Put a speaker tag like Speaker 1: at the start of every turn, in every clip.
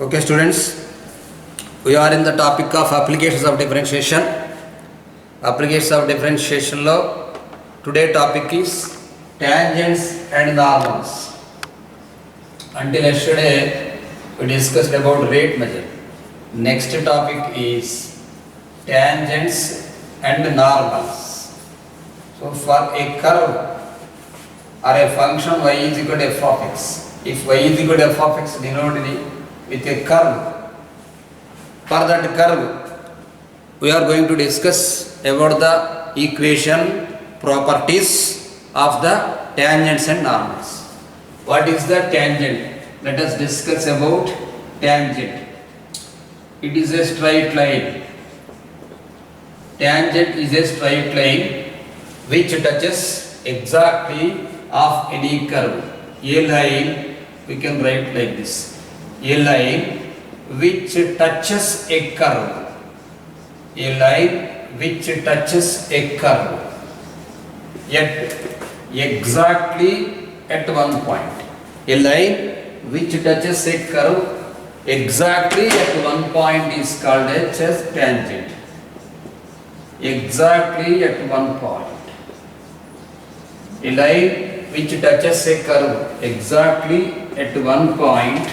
Speaker 1: Okay, students, we are in the topic of applications of differentiation. Applications of differentiation law. Today topic is tangents and normals. Until yesterday, we discussed about rate measure. Next topic is tangents and normals. So for a curve or a function y is equal to f of x. If y is equal to f of x denoted with a curve. For that curve, we are going to discuss about the equation properties of the tangents and normals. What is the tangent? Let us discuss about tangent. It is a straight line. Tangent is a straight line which touches exactly of any curve. A line we can write like this. A line which touches a curve. A line which touches a curve. Yet exactly at one point. A line which touches a curve exactly at one point is called as tangent. Exactly at one point. A line which touches a curve exactly at one point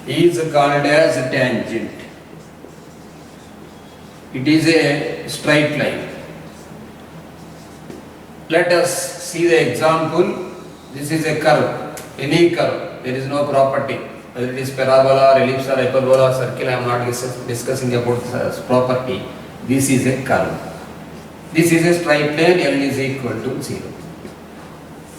Speaker 1: is called as a tangent. It is a straight line. Let us see the example. This is a curve, any curve. There is no property, whether it is parabola or ellipse or hyperbola or circle. I am not discussing about this property. This is a curve. This is a straight line. L is equal to 0.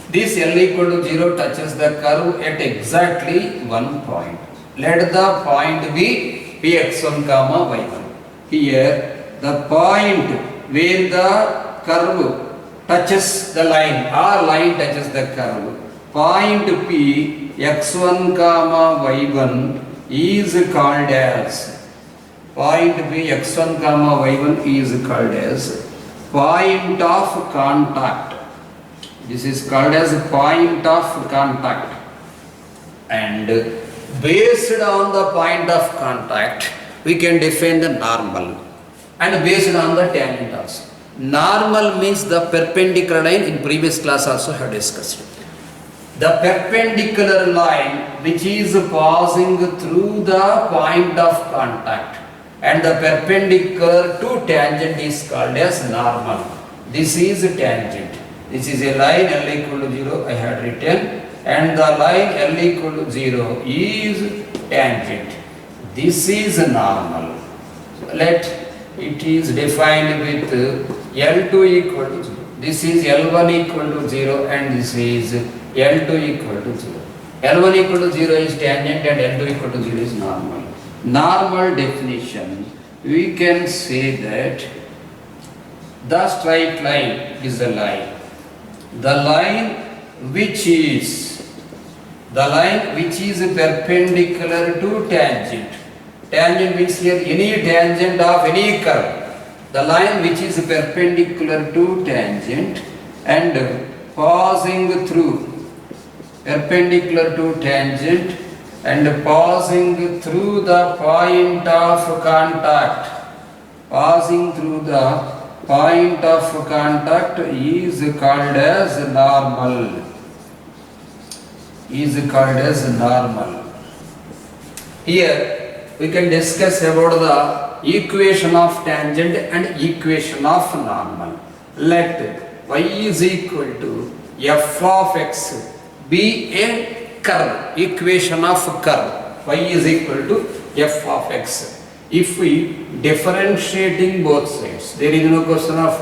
Speaker 1: This L equal to 0 touches the curve at exactly one point. Let the point be px1 comma y1. Here the point where the curve touches the line or line touches the curve, point P x1 comma y1 is called as point P x1 comma y1 is called as point of contact. This is called as point of contact, and based on the point of contact we can define the normal, and based on the tangent also. Normal means the perpendicular line. In previous class also have discussed it. The perpendicular line which is passing through the point of contact and the perpendicular to tangent is called as normal. This is tangent. This is a line L equal to 0 I had written, and the line L equal to 0 is tangent. This is normal. So let it is defined with L2 equal to 0. This is L1 equal to 0 and this is L2 equal to 0. L1 equal to 0 is tangent and L2 equal to 0 is normal. Normal definition, we can say that the straight line is a line. The line which is perpendicular to tangent. Tangent means here any tangent of any curve. The line which is perpendicular to tangent and passing through perpendicular to tangent and passing through the point of contact. Passing through the point of contact is called as normal. Is called as normal. Here we can discuss about the equation of tangent and equation of normal. Let y is equal to f of x be a curve. Equation of curve. Y is equal to f of x. If we differentiating both sides, there is no question of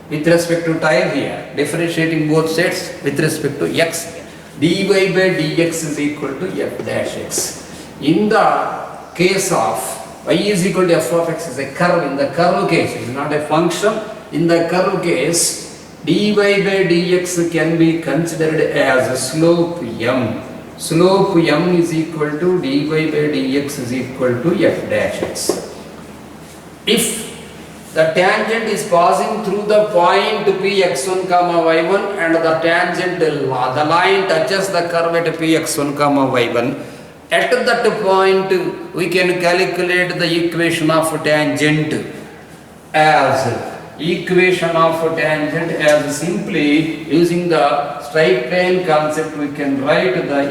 Speaker 1: with respect to time here. Differentiating both sides with respect to x here. Dy by dx is equal to f dash x. In the case of y is equal to f of x is a curve. In the curve case, it is not a function. In the curve case, dy by dx can be considered as a slope m. Slope m is equal to dy by dx is equal to f dash x. If the tangent is passing through the point P x1 comma y1 and the tangent, the line touches the curve at P x1 comma y1, At that point, we can calculate the equation of tangent as simply using the straight line concept. We can write the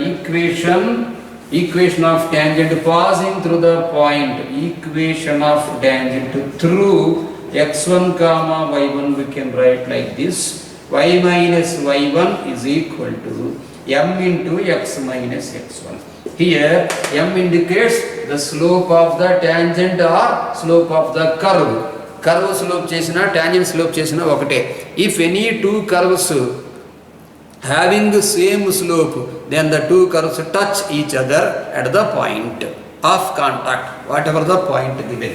Speaker 1: equation of tangent passing through the point, equation of tangent through x1 comma y1. We can write like this: y minus y1 is equal to m into x minus x1. Here m indicates the slope of the tangent or slope of the curve. Curve slope chesina, tangent slope chesina okate. If any two curves having the same slope, then the two curves touch each other at the point of contact, whatever the point given.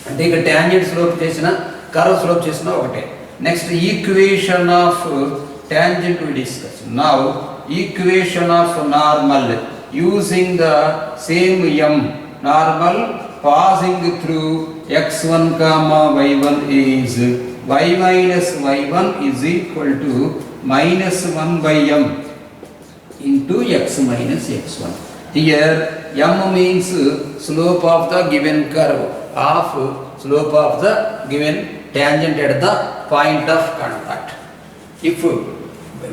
Speaker 1: And take a tangent slope chesina, curve slope chesina okate. Next, equation of tangent we discuss. Now, equation of normal using the same m, normal passing through x1 comma y1 is y minus y1 is equal to minus 1 by m into x minus x1. Here m means slope of the given curve, of slope of the given tangent at the point of contact. If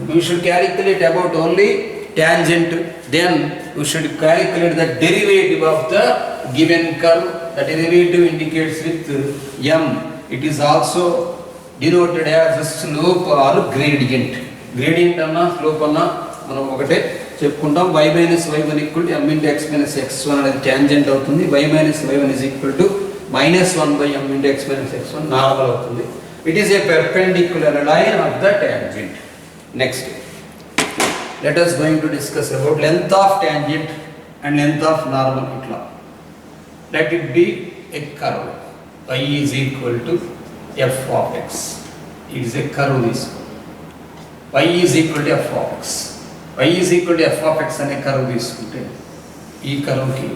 Speaker 1: we should calculate about only tangent, then we should calculate the derivative of the given curve. The derivative indicates with m. It is also denoted as a slope or gradient. Gradient anna slope anna మనం ఒకటే చెప్పుకుంటాం. y minus y1 equal to m into x minus x1 అనేది tangent అవుతుంది. y minus y1 is equal to minus 1 by m into x minus x1 normal అవుతుంది. It is a perpendicular line of the tangent. Next, let us going to discuss about length of tangent and length of normal. Itla, let it be a curve. Y is equal to f of x. It is a curve. This y is equal to f of x. Y is equal to f of x అనే curve తీసుకుంటే ఈ curve కి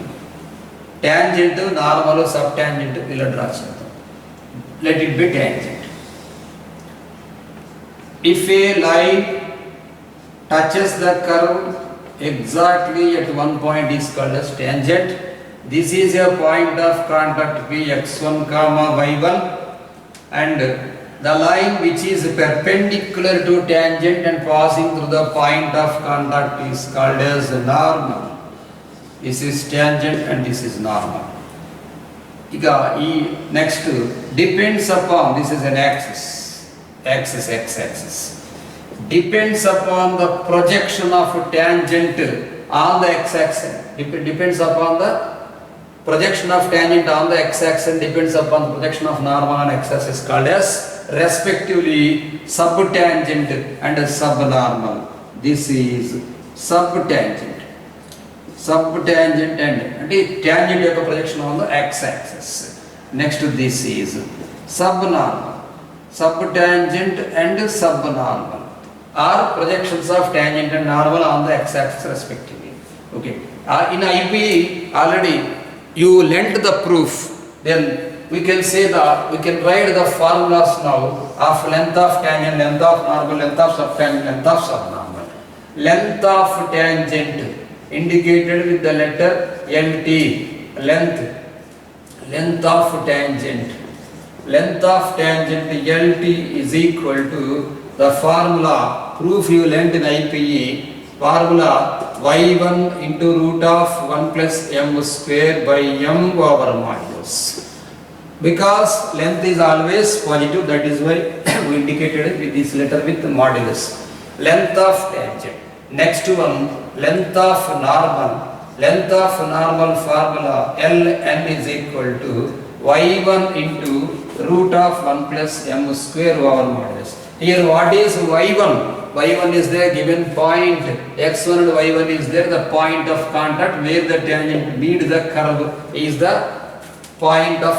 Speaker 1: tangent, normal, subtangent ఇలా draw చేద్దాం. Let it be tangent. If a line touches the curve exactly at one point is called as tangent. This is a point of contact P x1 comma y1, and the line which is perpendicular to tangent and passing through the point of contact is called as normal. This is tangent and this is normal. Next, depends upon, this is an axis, x-axis. Depends upon the projection of tangent on the x-axis. Depends upon the projection of tangent on the x-axis, depends upon the projection of normal on x-axis, called as respectively subtangent and subnormal. This is subtangent. Subtangent and tangent యొక్క projection on the x-axis. Next, this is subnormal. Subtangent and subnormal are projections of tangent and normal on the x-axis respectively. Okay. In IPE already you learnt the proof. Then we can say that we can write the formulas now of length of tangent, length of normal, length of subtangent, length of subnormal. Length of tangent indicated with the letter LT. Length of tangent. Length of tangent LT is equal to the formula, proof you learnt in IPE, formula y1 into root of 1 plus m square by m over modulus. Because length is always positive, that is why we indicated with this letter with modulus. Length of tangent. Next one, length of normal. Length of normal formula Ln is equal to y1 into root of 1 plus m square over modulus. Here what is y1? Y1 is the given point, x1 and y1 is there, the point of contact where the tangent meet the curve is the point of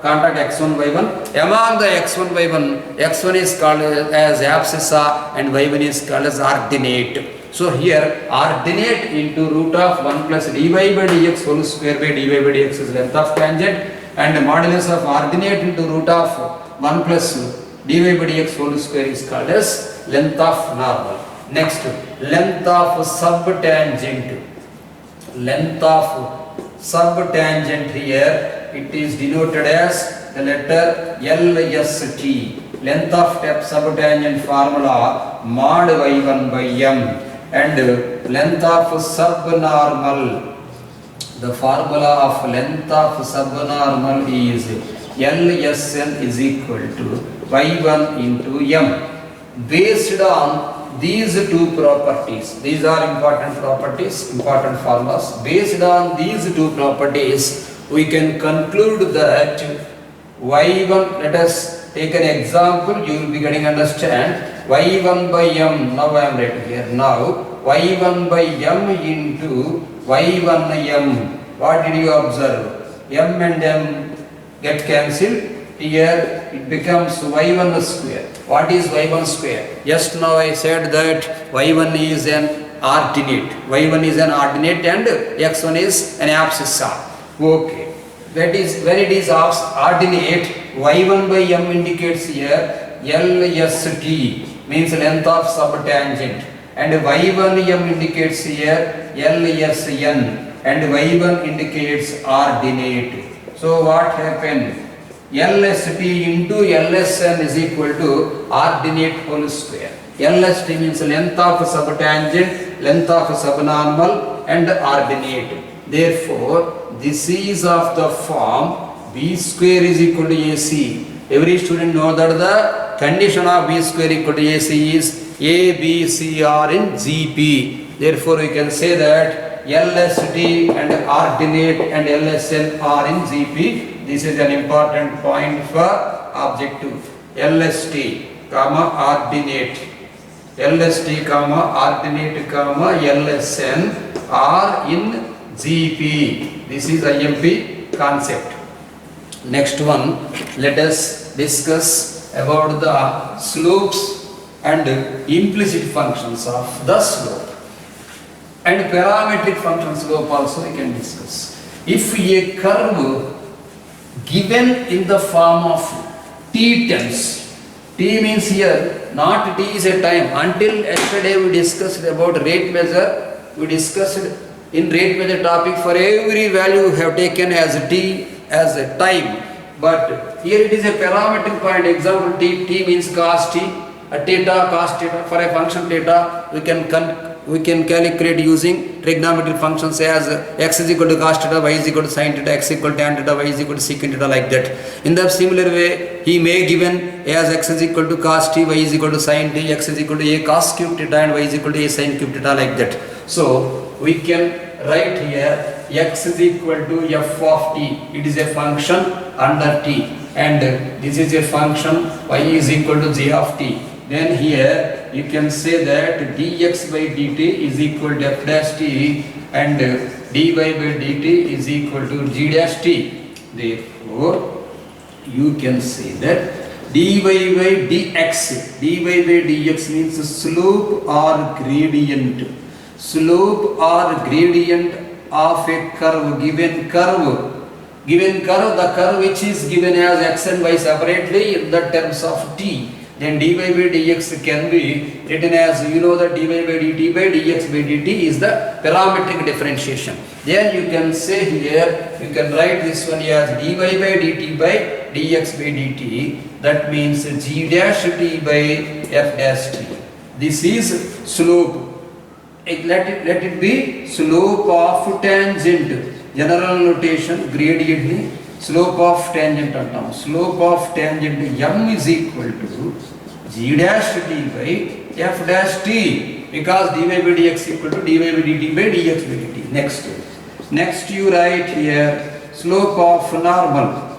Speaker 1: contact x1 y1. Among the x1 y1, x1 is called as abscissa and y1 is called as ordinate. So here ordinate into root of 1 plus dy by dx whole square by dy by dx is length of tangent, and modulus of ordinate into root of 1 plus dy by dx whole square is called as length of normal. Next, length of subtangent. length of subtangent here, it is denoted as the letter LST. Length of subtangent formula mod y1 by m, and length of subnormal, the formula of length of subnormal is LSN is equal to y1 into m. Based on these two properties, these are important properties, important formulas. Based on these two properties, we can conclude that y1, let us take an example, you will be getting understand. Y1 by m, now I am writing here, now y1 by m into y1 m. What did you observe? M and m get cancelled. Here it becomes y1 square. What is y1 square? Just now I said that y1 is an ordinate. y1 is an ordinate and x1 is an abscissa. Okay. That is, when it is ordinate, y1 by m indicates here LST, means length of subtangent, and y1 m indicates here LSN, and y1 indicates ordinate. So what happened? LST into LSN is equal to ordinate whole square. LST means length of subtangent, length of subnormal, and ordinate. Therefore, this is of the form b square is equal to AC. Every student know that the condition of b square equal to AC is A, B, C are in GP. Therefore, we can say that LST and ordinate and LSN are in GP. This is an important point for objective. LST, comma ordinate, LST, comma ordinate, comma LSN are in GP. This is IMP concept. Next one, let us discuss about the slopes and implicit functions of the slope, and parametric function slope also we can discuss. If a curve given in the form of t tense, t means here not t is a time. Until yesterday we discussed about rate measure. We discussed in rate measure topic, for every value we have taken as t as a time, but here it is a parametric point. Example, t means cos t, theta cos theta. For a function theta, we can calculate using trigonometric functions as x is equal to cos theta, y is equal to sin theta, x equal to tan theta, y is equal to secant theta, like that. In the similar way, he may given as x is equal to cos t, y is equal to sin t, x is equal to a cos cube theta, and y is equal to a sin cube theta, like that. So we can write here x is equal to f of t. It is a function under t, and this is a function y is equal to j of t. Then here you can say that dx by dt is equal to f dash t, and dy by dt is equal to g dash t. Therefore, you can say that dy by dx, dy by dx means slope or gradient. Slope or gradient of a curve, given curve, the curve which is given as x and y separately in the terms of t, then dy by dx can be written as, you know, that dy by dt by dx by dt is the parametric differentiation. Then you can say here, you can write this one as dy by dt by dx by dt, that means g dash t by f dash t. This is slope. Let it be slope of tangent. General notation gradient ni slope of tangent antam. Slope of tangent m is equal to g dash t by f dash t, because dy by dx equal to dy by dt by dx by dt. Next you write here slope of normal.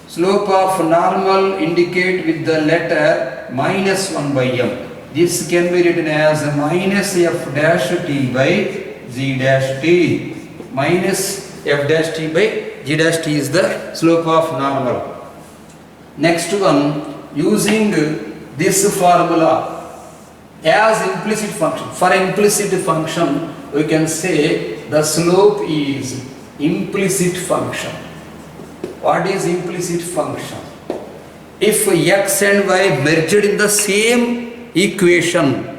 Speaker 1: Slope of normal indicate with the letter minus 1 by m. This can be written as minus f dash t by g dash t. Minus f dash t by g dash t is the slope of normal. Next one, using this formula as implicit function. For implicit function, we can say the slope is implicit function. What is implicit function? If x and y merged in the same equation,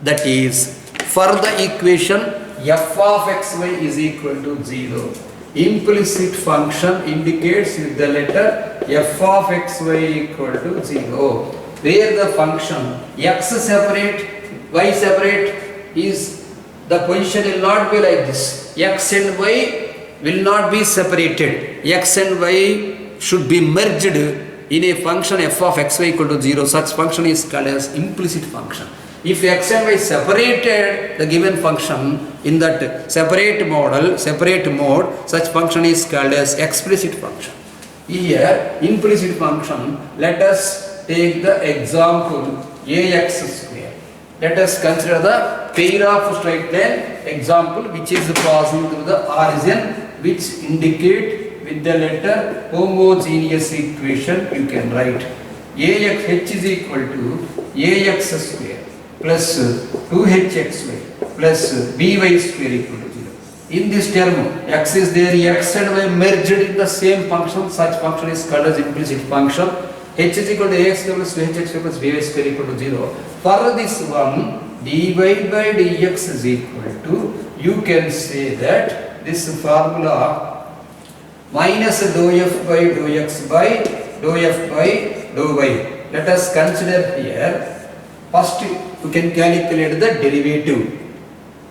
Speaker 1: that is, for the equation f of xy is equal to 0. Implicit function indicates with the letter f of xy equal to 0. Where the function x separate, y separate is, the position will not be like this. X and y will not be separated. X and y should be merged in a function f of xy equal to 0. Such function is called as implicit function. If x and y separated the given function in that separate mode, such function is called as explicit function. Here, implicit function, let us take the example ax square. Let us consider the pair of straight line example which is passing through the origin, which indicate with the letter homogeneous equation. You can write ax h is equal to ax square plus 2hxy plus by square equal to 0. In this term, x is there, x and y merged in the same function. Such function is called as implicit function. H is equal to ax plus 2hxy plus by square equal to 0. For this one, dy by dx is equal to, you can say that this formula minus dou f by dou x by dou f by dou y. Let us consider here. First, you can calculate the derivative.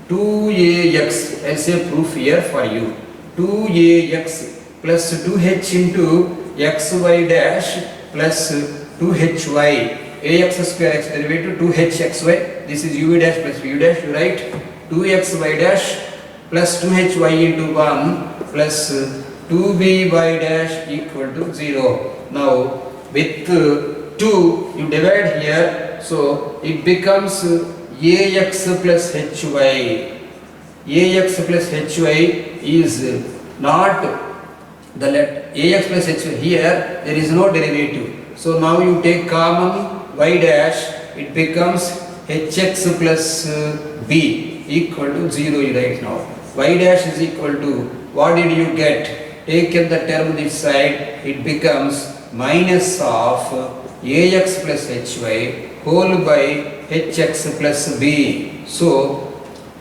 Speaker 1: 2ax, I say proof here for you. 2ax plus 2h into xy dash plus 2hy. Ax square x derivative 2hxy. This is u dash plus v dash. You write 2xy dash plus 2hy into 1 plus 2by dash equal to 0. Now, with 2, you divide here. So, it becomes ax plus hy. Ax plus hy is not the letter ax plus hy. Here there is no derivative. So now you take common y dash, it becomes hx plus b equal to 0 right now. Y dash is equal to, what did you get? Taken the term this side, it becomes minus of ax plus hy whole by hx plus b. So,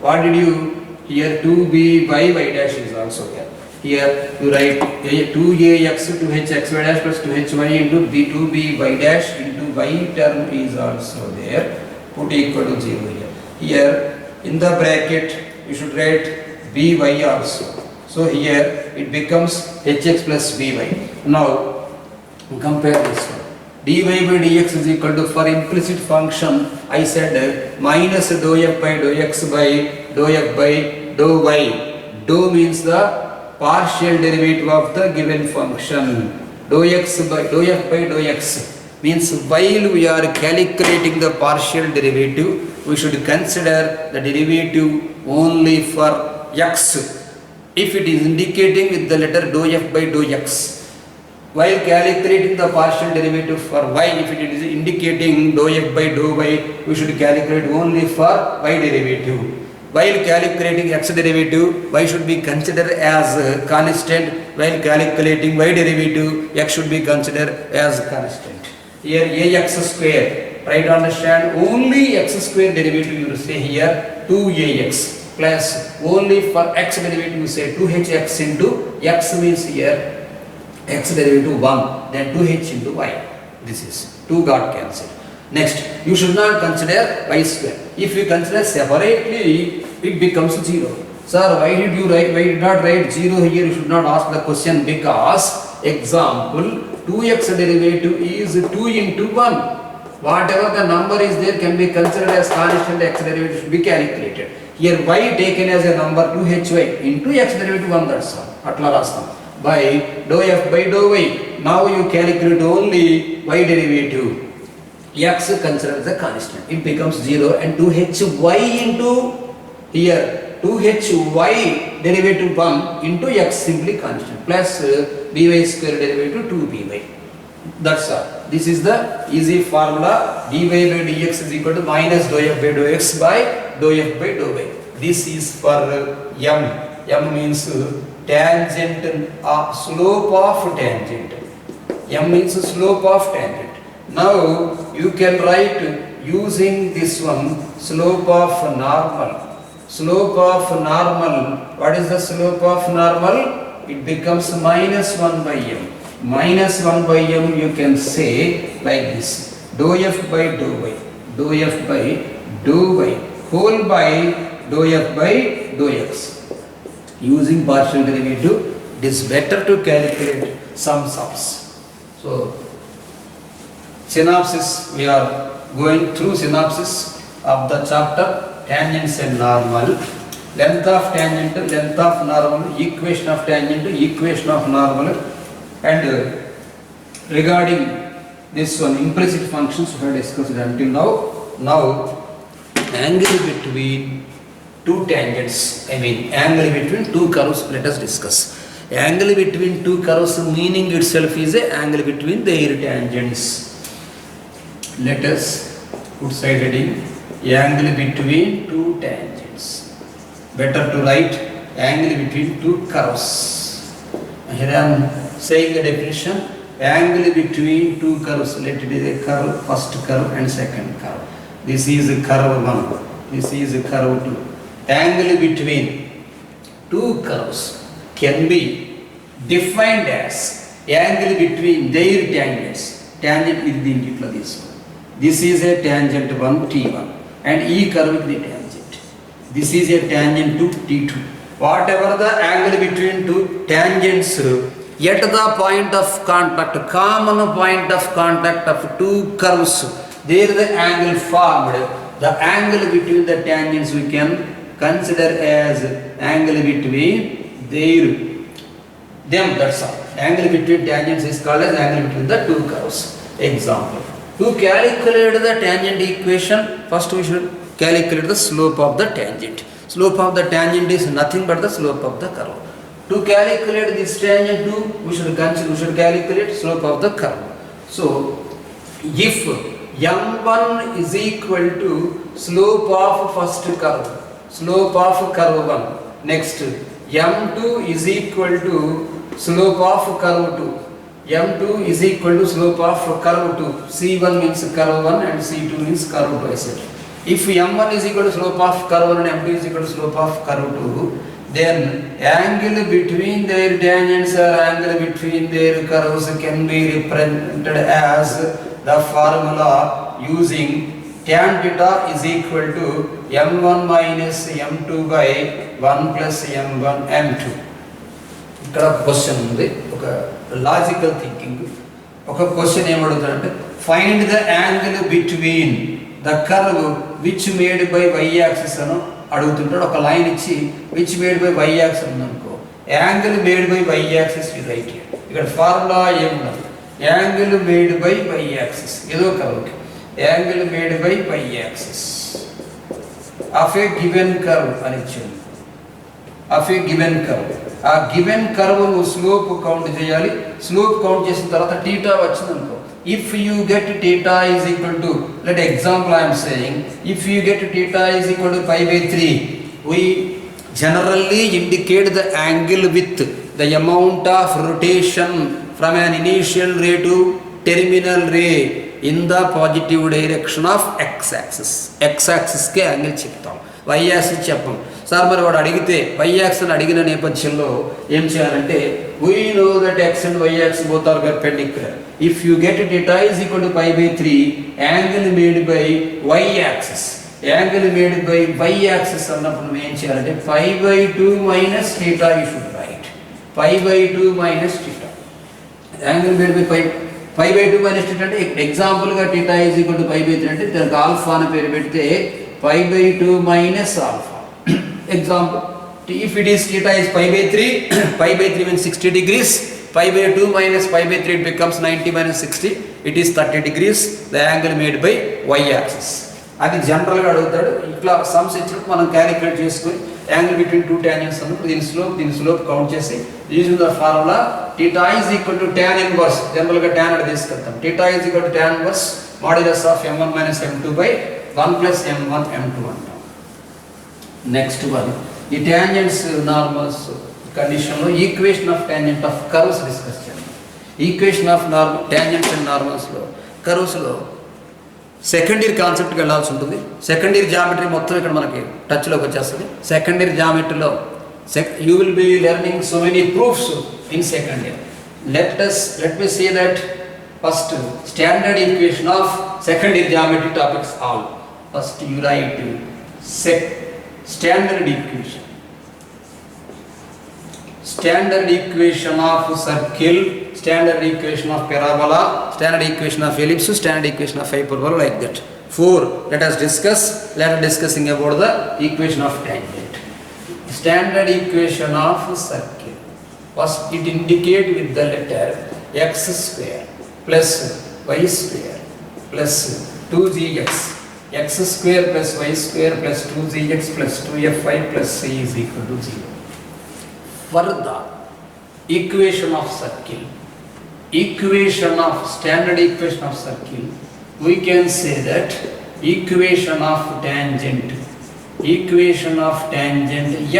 Speaker 1: what did you, here 2b by y dash is also here. Here you write 2ax to hxy dash plus 2hy into b 2b y dash into y term is also there. Put equal to 0 here. Here in the bracket you should write by also. So, here it becomes hx plus by. Now, compare this one. dy by dx is equal to, for implicit function I said minus dou f by dou x by dou f by dou y. Dou means the partial derivative of the given function. Dou x by dou f by dou x means while we are calculating the partial derivative, we should consider the derivative only for x. If it is indicating with the letter dou f by dou x. While calculating the partial derivative for y, if it is indicating dou f by dou y, we should calculate only for y derivative. While calculating x derivative, y should be considered as constant. While calculating y derivative, x should be considered as constant. Here ax square, try to understand, only x square derivative you will say here 2ax plus only for x derivative you say 2hx into x means here x derivative 1, then 2h into y. This is 2 got cancelled. Next, you should not consider y square. If you consider separately, it becomes 0. Sir, why did you write? Why did not write 0 here? You should not ask the question, because example 2x derivative is 2 into 1. Whatever the number is there can be considered as constant. X derivative should be calculated. Here y taken as a number 2hy into x derivative 1, that's all. Atla rastam. By dou f by dou y. Now you calculate only y derivative. X considered as a constant. It becomes 0 and 2hy into here 2hy derivative 1 into x simply constant plus by square derivative 2by. That's all. This is the easy formula. Dy by dx is equal to minus dou f by dou x by dou f by dou y. This is for m. M means tangent, slope of tangent. M means slope of tangent. Now you can write using this one slope of normal. slope of normal, what is the slope of normal? It becomes minus 1 by m. Minus 1 by m you can say like this, dou f by dou y, dou f by dou y whole by dou f by dou x. Using partial derivative, it is better to calculate some sums. So synopsis, we are going through synopsis of the chapter tangents and normal. Length of tangent, length of normal, equation of tangent, equation of normal, and regarding this one implicit functions we have discussed until now. Now angle between two tangents, I mean angle between two curves, let us discuss. Angle between two curves meaning itself is a angle between their tangents. Let us put side heading angle between two tangents. Better to write angle between two curves. Here I am saying the definition, angle between two curves, let it be a curve, first curve and second curve. This is a curve 1, this is a curve 2. Angle between two curves can be defined as angle between their tangents. Tangent is the indicator this one. This is a tangent 1 T1 and E curve is the tangent. This is a tangent to T2. Whatever the angle between two tangents, at the point of contact, common point of contact of two curves, there is the angle formed. The angle between the tangents we can consider as angle between them, that's all. Angle between tangents is called as angle between the two curves. Example. To calculate the tangent equation, first we should calculate the slope of the tangent. Slope of the tangent is nothing but the slope of the curve. To calculate this tangent too, we should calculate slope of the curve. So, if m1 is equal to slope of first curve, slope of curve 1, next m2 is equal to slope of curve 2, m2 is equal to slope of curve 2, c1 means curve 1 and c2 means curve 2, etc. If m1 is equal to slope of curve 1 and m2 is equal to slope of curve 2, then angle between their tangents or angle between their curves can be represented as the formula using tan theta is equal to m1 minus m2 by 1 plus m1 m2. ఇక్కడ question ఉంది, ఒక logical thinking. ఒక question ఏమడుగుతారంటే find the angle between the curve which made by Y axis అని అడుగుతుంటాడు. ఒక line ఇచ్చి which made by Y axis ఉందనుకో, angle made by Y axis you write. ఇక్కడ ఫార్ములా ఏమున్నది, angle made by Y axis ఏదో కర్వ్కి angle made by Y axis of a given curve అని ఇచ్చింది. ఆఫ్ ఏ గివెన్ కర్వ్, ఆ given curve నువ్వు slope count చేయాలి. స్లోప్ కౌంట్ చేసిన తర్వాత టీటా వచ్చింది అనుకో. If you get theta is equal to, let example I am saying, if you get theta is equal to pi by 3, we generally indicate the angle with the amount of rotation from an initial ray to terminal ray in the positive direction of x-axis. X-axis ke angle చెప్తాం, y-axis చెప్పం. Sir మరి వాడు అడిగితే y-axis అడిగిన నేపథ్యంలో ఏం చేయాలంటే, we know that x and y-axis both are perpendicular. If you get theta is equal to pi by 3, angle made by y-axis, angle made by y-axis అన్నప్పుడు మనం ఏం చేయాలంటే pi by 2 minus theta you should write. Pi by 2 minus theta. Angle made by pi by 2 minus theta అంటే ఎగ్జాంపుల్గా theta is equal to pi by 3 అంటే దానికి alpha అని పేరు పెడితే pi by 2 minus alpha. Example, if it is theta is pi by 3, pi by 3 means 60 degrees, pi by 2 minus pi by 3 it becomes 90 minus 60, it is 30 degrees, the angle made by y-axis. అది జనరల్గా అడుగుతాడు. ఇట్లా sums ఇచ్చినప్పుడు మనం calculate చేసుకొని angle between two tangents అన్నప్పుడు దీని slope count చేసి using the formula theta is equal to tan inverse, జనరల్గా tan అంటే తీసుకెళ్తాం. theta is equal to tan inverse modulus of m1 minus m2 by 1 plus m1 m2 అంటాం. Next one, ఈ tangents normals కండిషన్లో equation of tangent of curves discuss చేయాలి. Equation of tangents and నార్మల్స్లో కర్వ్స్లో second year కాన్సెప్ట్కి వెళ్ళాల్సి ఉంటుంది. Second year geometry మొత్తం ఇక్కడ మనకి టచ్లోకి వచ్చేస్తుంది. సెకండ్ ఇయర్ జామెట్రీలో you will be learning so many proofs in second year. Let me see that first standard equation of second year geometry topics all. First you write standard equation. Standard equation of circle, standard equation of parabola, standard equation of ellipse, standard equation of hyperbola, like that. 4. Let us discussing about the equation of tangent. Standard equation of circle. First it indicate with the letter x square plus y square plus 2gx. X square plus y square plus 2gx plus 2fy plus c is equal to 0. For the equation of circle, standard equation of circle, we can say that equation of tangent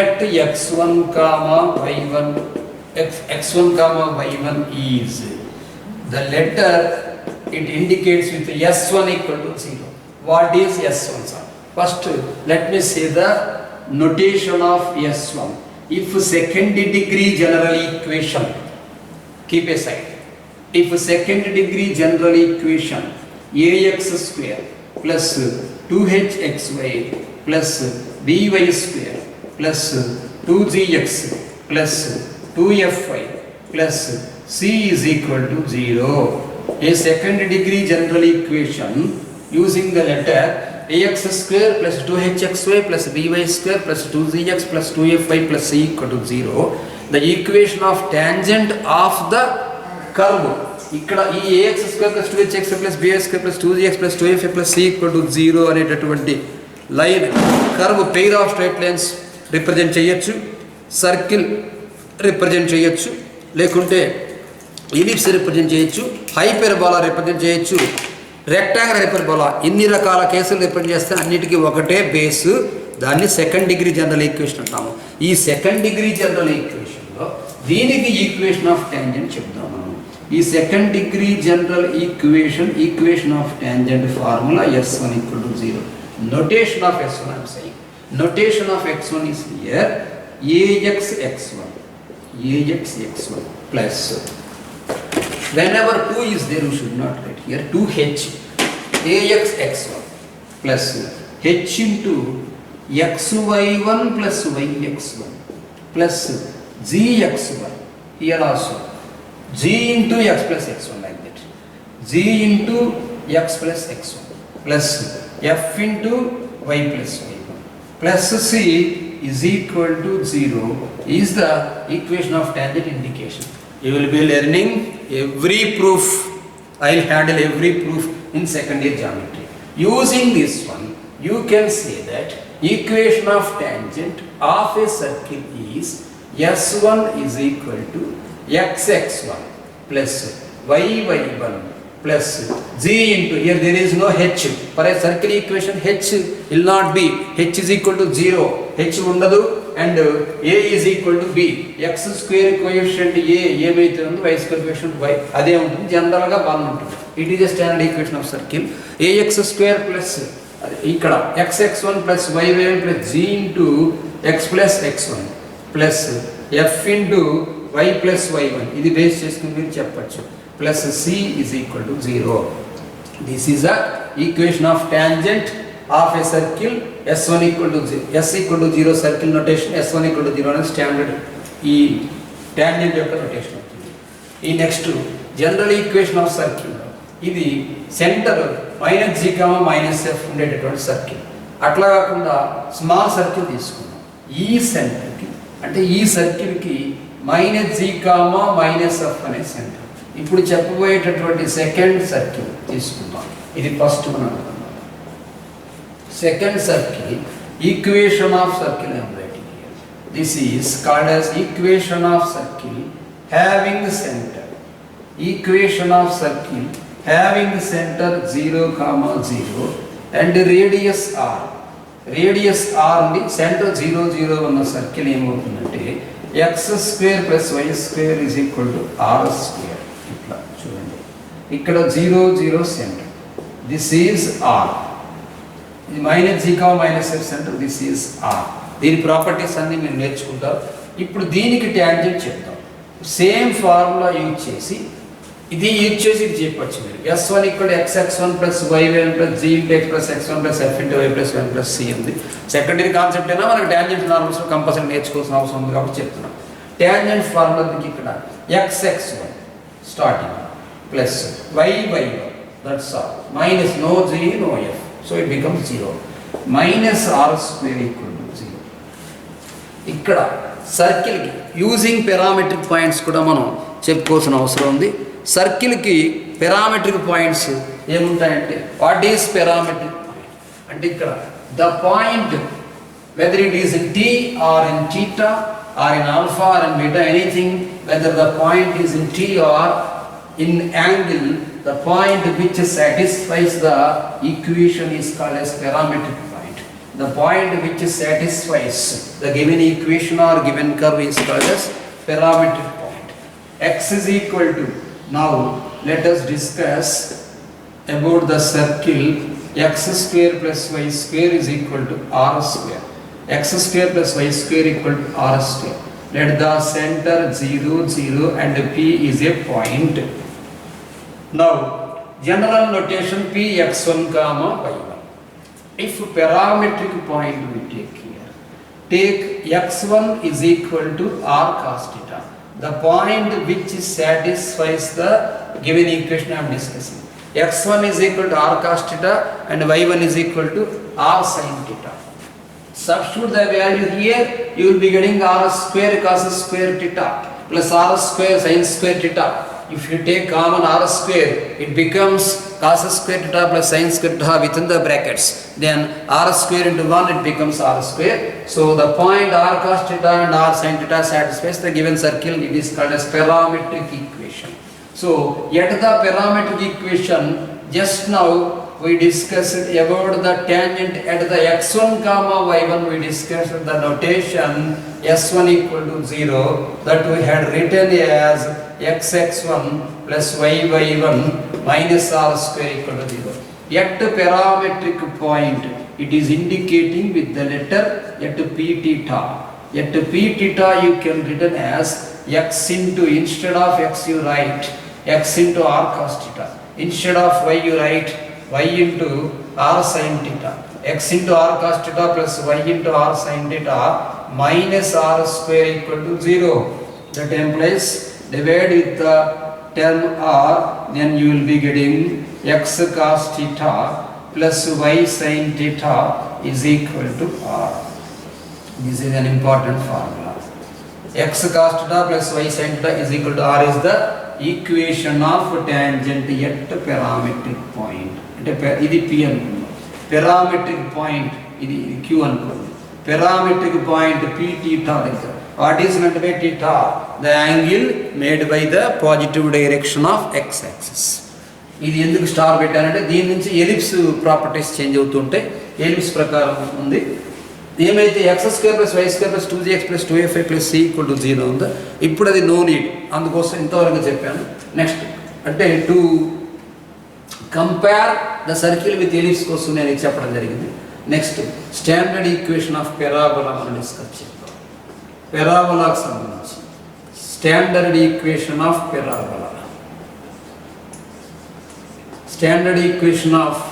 Speaker 1: at x1 comma y1 is the letter, it indicates with s1 equal to 0. What is s1, sir? First let me say the notation of s1. If second degree general equation, keep aside, if second degree general equation ax square plus 2hxy plus by square plus 2gx plus 2fy plus c is equal to 0. A second degree general equation using the letter ax square plus 2hxy plus by square plus 2gx plus 2fy plus c equal to 0. The equation of tangent of the curve. ఇక్కడ ఈ ax square plus 2hx plus by square plus 2gx plus 2fy plus c equal to 0 అనేటటువంటి line curve pair of straight lines represent చేయొచ్చు, circle represent చేయొచ్చు, లేకుంటే ellipse represent చేయొచ్చు, hyperbola represent చేయొచ్చు, rectangle hyperbola. ఇన్ని రకాల కేసులు రిప్రజెంట్ చేస్తే అన్నిటికీ ఒకటే బేసు, దాన్ని సెకండ్ డిగ్రీ జనరల్ ఈక్వేషన్ అంటాము. ఈ సెకండ్ డిగ్రీ జనరల్ ఈక్వేషన్లో దీనికి ఈక్వేషన్ ఆఫ్ ట్యాంజెంట్ చెప్తాము మనం. ఈ second degree general equation of tangent formula s1 equal to 0. Notation of s1 I am saying. Notation of x1 is here axx1 plus, whenever 2 is there you should not write here, 2h axx1 plus h into xy1 plus yx1 plus gx1, here also g into x plus x1, like that, g into x plus x1 plus f into y plus y1 plus c is equal to 0 is the equation of tangent indication. You will be learning every proof. I will handle every proof in second year geometry. Using this one, you can say that equation of tangent of a circle is s1 is equal to xx1 plus yy1 plus g into, here there is no h. For a circle equation h will not be, h is equal to 0, h undadu, and a is equal to b. X square coefficient a ఏమైతే ఉందో y square coefficient y అదే ఉంటుంది, general గా 1 ఉంటుంది. It is a standard equation of circle. ax square plus ఇక్కడ xx1 plus y1 plus g into x plus x1 plus f into y plus y1, ఇది base చేసుకుని మీరు చెప్పొచ్చు, plus c is equal to 0. This is a equation of tangent of a circle s1 equal to 0, s equal to 0 circle notation, s1 equal to 0 అనేది standard ఈ tangent యొక్క notation అవుతుంది. ఈ next general equation of circle, ఇది centre -g, -f ఉండేటటువంటి circle. అట్లా కాకుండా small circle తీసుకున్నాం. ఈ సెంటర్కి అంటే ఈ సర్కిల్కి -g, -f అనే సెంటర్. ఇప్పుడు చెప్పబోయేటటువంటి సెకండ్ సర్కిల్ తీసుకుందాం. ఇది ఫస్ట్ మనం అనుకున్నాం. Second circle, equation of circle I am writing here. This is called as equation of circle having center. Equation of circle having center 0, 0 and radius r. Radius r ఉంది, centre 0, 0 ఉన్న circle ఏమవుతుందంటే x square plus y square is equal to r square. ఇట్లా చూడండి, ఇక్కడ 0, 0 center, this is R. Minus g comma minus f అంటే this is R. దీని properties అన్ని మీరు నేర్చుకుంటారు. ఇప్పుడు దీనికి ట్యాంజెంట్ చెప్తాం. సేమ్ ఫార్ములా యూజ్ చేసి ఇది చెప్పచ్చు మీరు. S1 = xx1 + y1 + g × x + x1 + f × y + 1 + c ఉంది. సెకండరీ కాన్సెప్ట్ అయినా మనకు ట్యాంజెంట్ నార్మల్స్ కంపల్సరీ నేర్చుకోవాల్సిన అవసరం ఉంది కాబట్టి చెప్తున్నాం. ట్యాంజెంట్ ఫార్ములా ఇక్కడ xx1 starting plus y1 that's all minus no g no f. So it becomes 0 minus r square equal to 0. ఇక్కడ సర్కిల్కి యూజింగ్ పారామెట్రిక్ పాయింట్స్ కూడా మనం చెప్పుకోవాల్సిన అవసరం ఉంది. సర్కిల్కి పారామెట్రిక్ పాయింట్స్ ఏముంటాయంటే వాట్ ఈస్ పారామెట్రిక్ పాయింట్ అంటే ఇక్కడ the point whether it is in t or in theta or in alpha or in beta anything, whether the point is in t or in angle, the point which satisfies the equation is called as parametric point. The point which satisfies the given equation or given curve is called as parametric point. X is equal to, now let us discuss about the circle x square plus y square is equal to r square. X square plus y square equal to r square. Let the center 0, 0 and P is a point. Now, general notation P x1 comma y1. If parametric point we take here, take x1 is equal to r cos theta, the point which satisfies the given equation I am discussing. X1 is equal to r cos theta and y1 is equal to r sin theta. Substitute the value here, you will be getting r square cos square theta plus r square sin square theta. If you take common r square, it becomes cos square theta plus sin square theta within the brackets. Then r square into 1, it becomes r square. So the point r cos theta and r sin theta satisfies the given circle. It is called as parametric equation. So yet the parametric equation, just now we discussed about the tangent at the x1 comma y1. We discussed the notation s1 equal to 0 that we had written as xx1 plus yy1 minus r square equal to 0. Yet parametric point, it is indicating with the letter yet p theta. Yet p theta you can written as x into, instead of x you write x into r cos theta. Instead of y you write y into r sin theta. X into r cos theta plus y into r sin theta minus r square equal to 0. That implies divide with the term r, then you will be getting x cos theta plus y sin theta is equal to r. This is an important formula. X cos theta plus y sin theta is equal to r is the equation of tangent at parametric point. ఇది P అనుకుందాం. Parametric point ఇది Q అనుకోండి. Parametric point P theta దగ్గర what is meant by theta? The angle made by the positive direction of x axis. ఇది ఎందుకు star పెట్టానంటే దీని నుంచి ellipse properties change అవుతుంటాయి. ఎలిప్స్ ప్రకారం ఉంది. ఏమైతే x² + y² + 2gx + 2fy + c = 0 ఉందో ఇప్పుడు అది నో నీడ్, అందుకోసం ఇంతవరకు చెప్పాను. నెక్స్ట్ అంటే to compare the circle with ellipse కోసం నేను చెప్పడం జరిగింది. Next standard equation of parabola మనం డిస్కస్ చేద్దాం. పెరాబోలాకు సంబంధించి standard equation of parabola. Standard equation of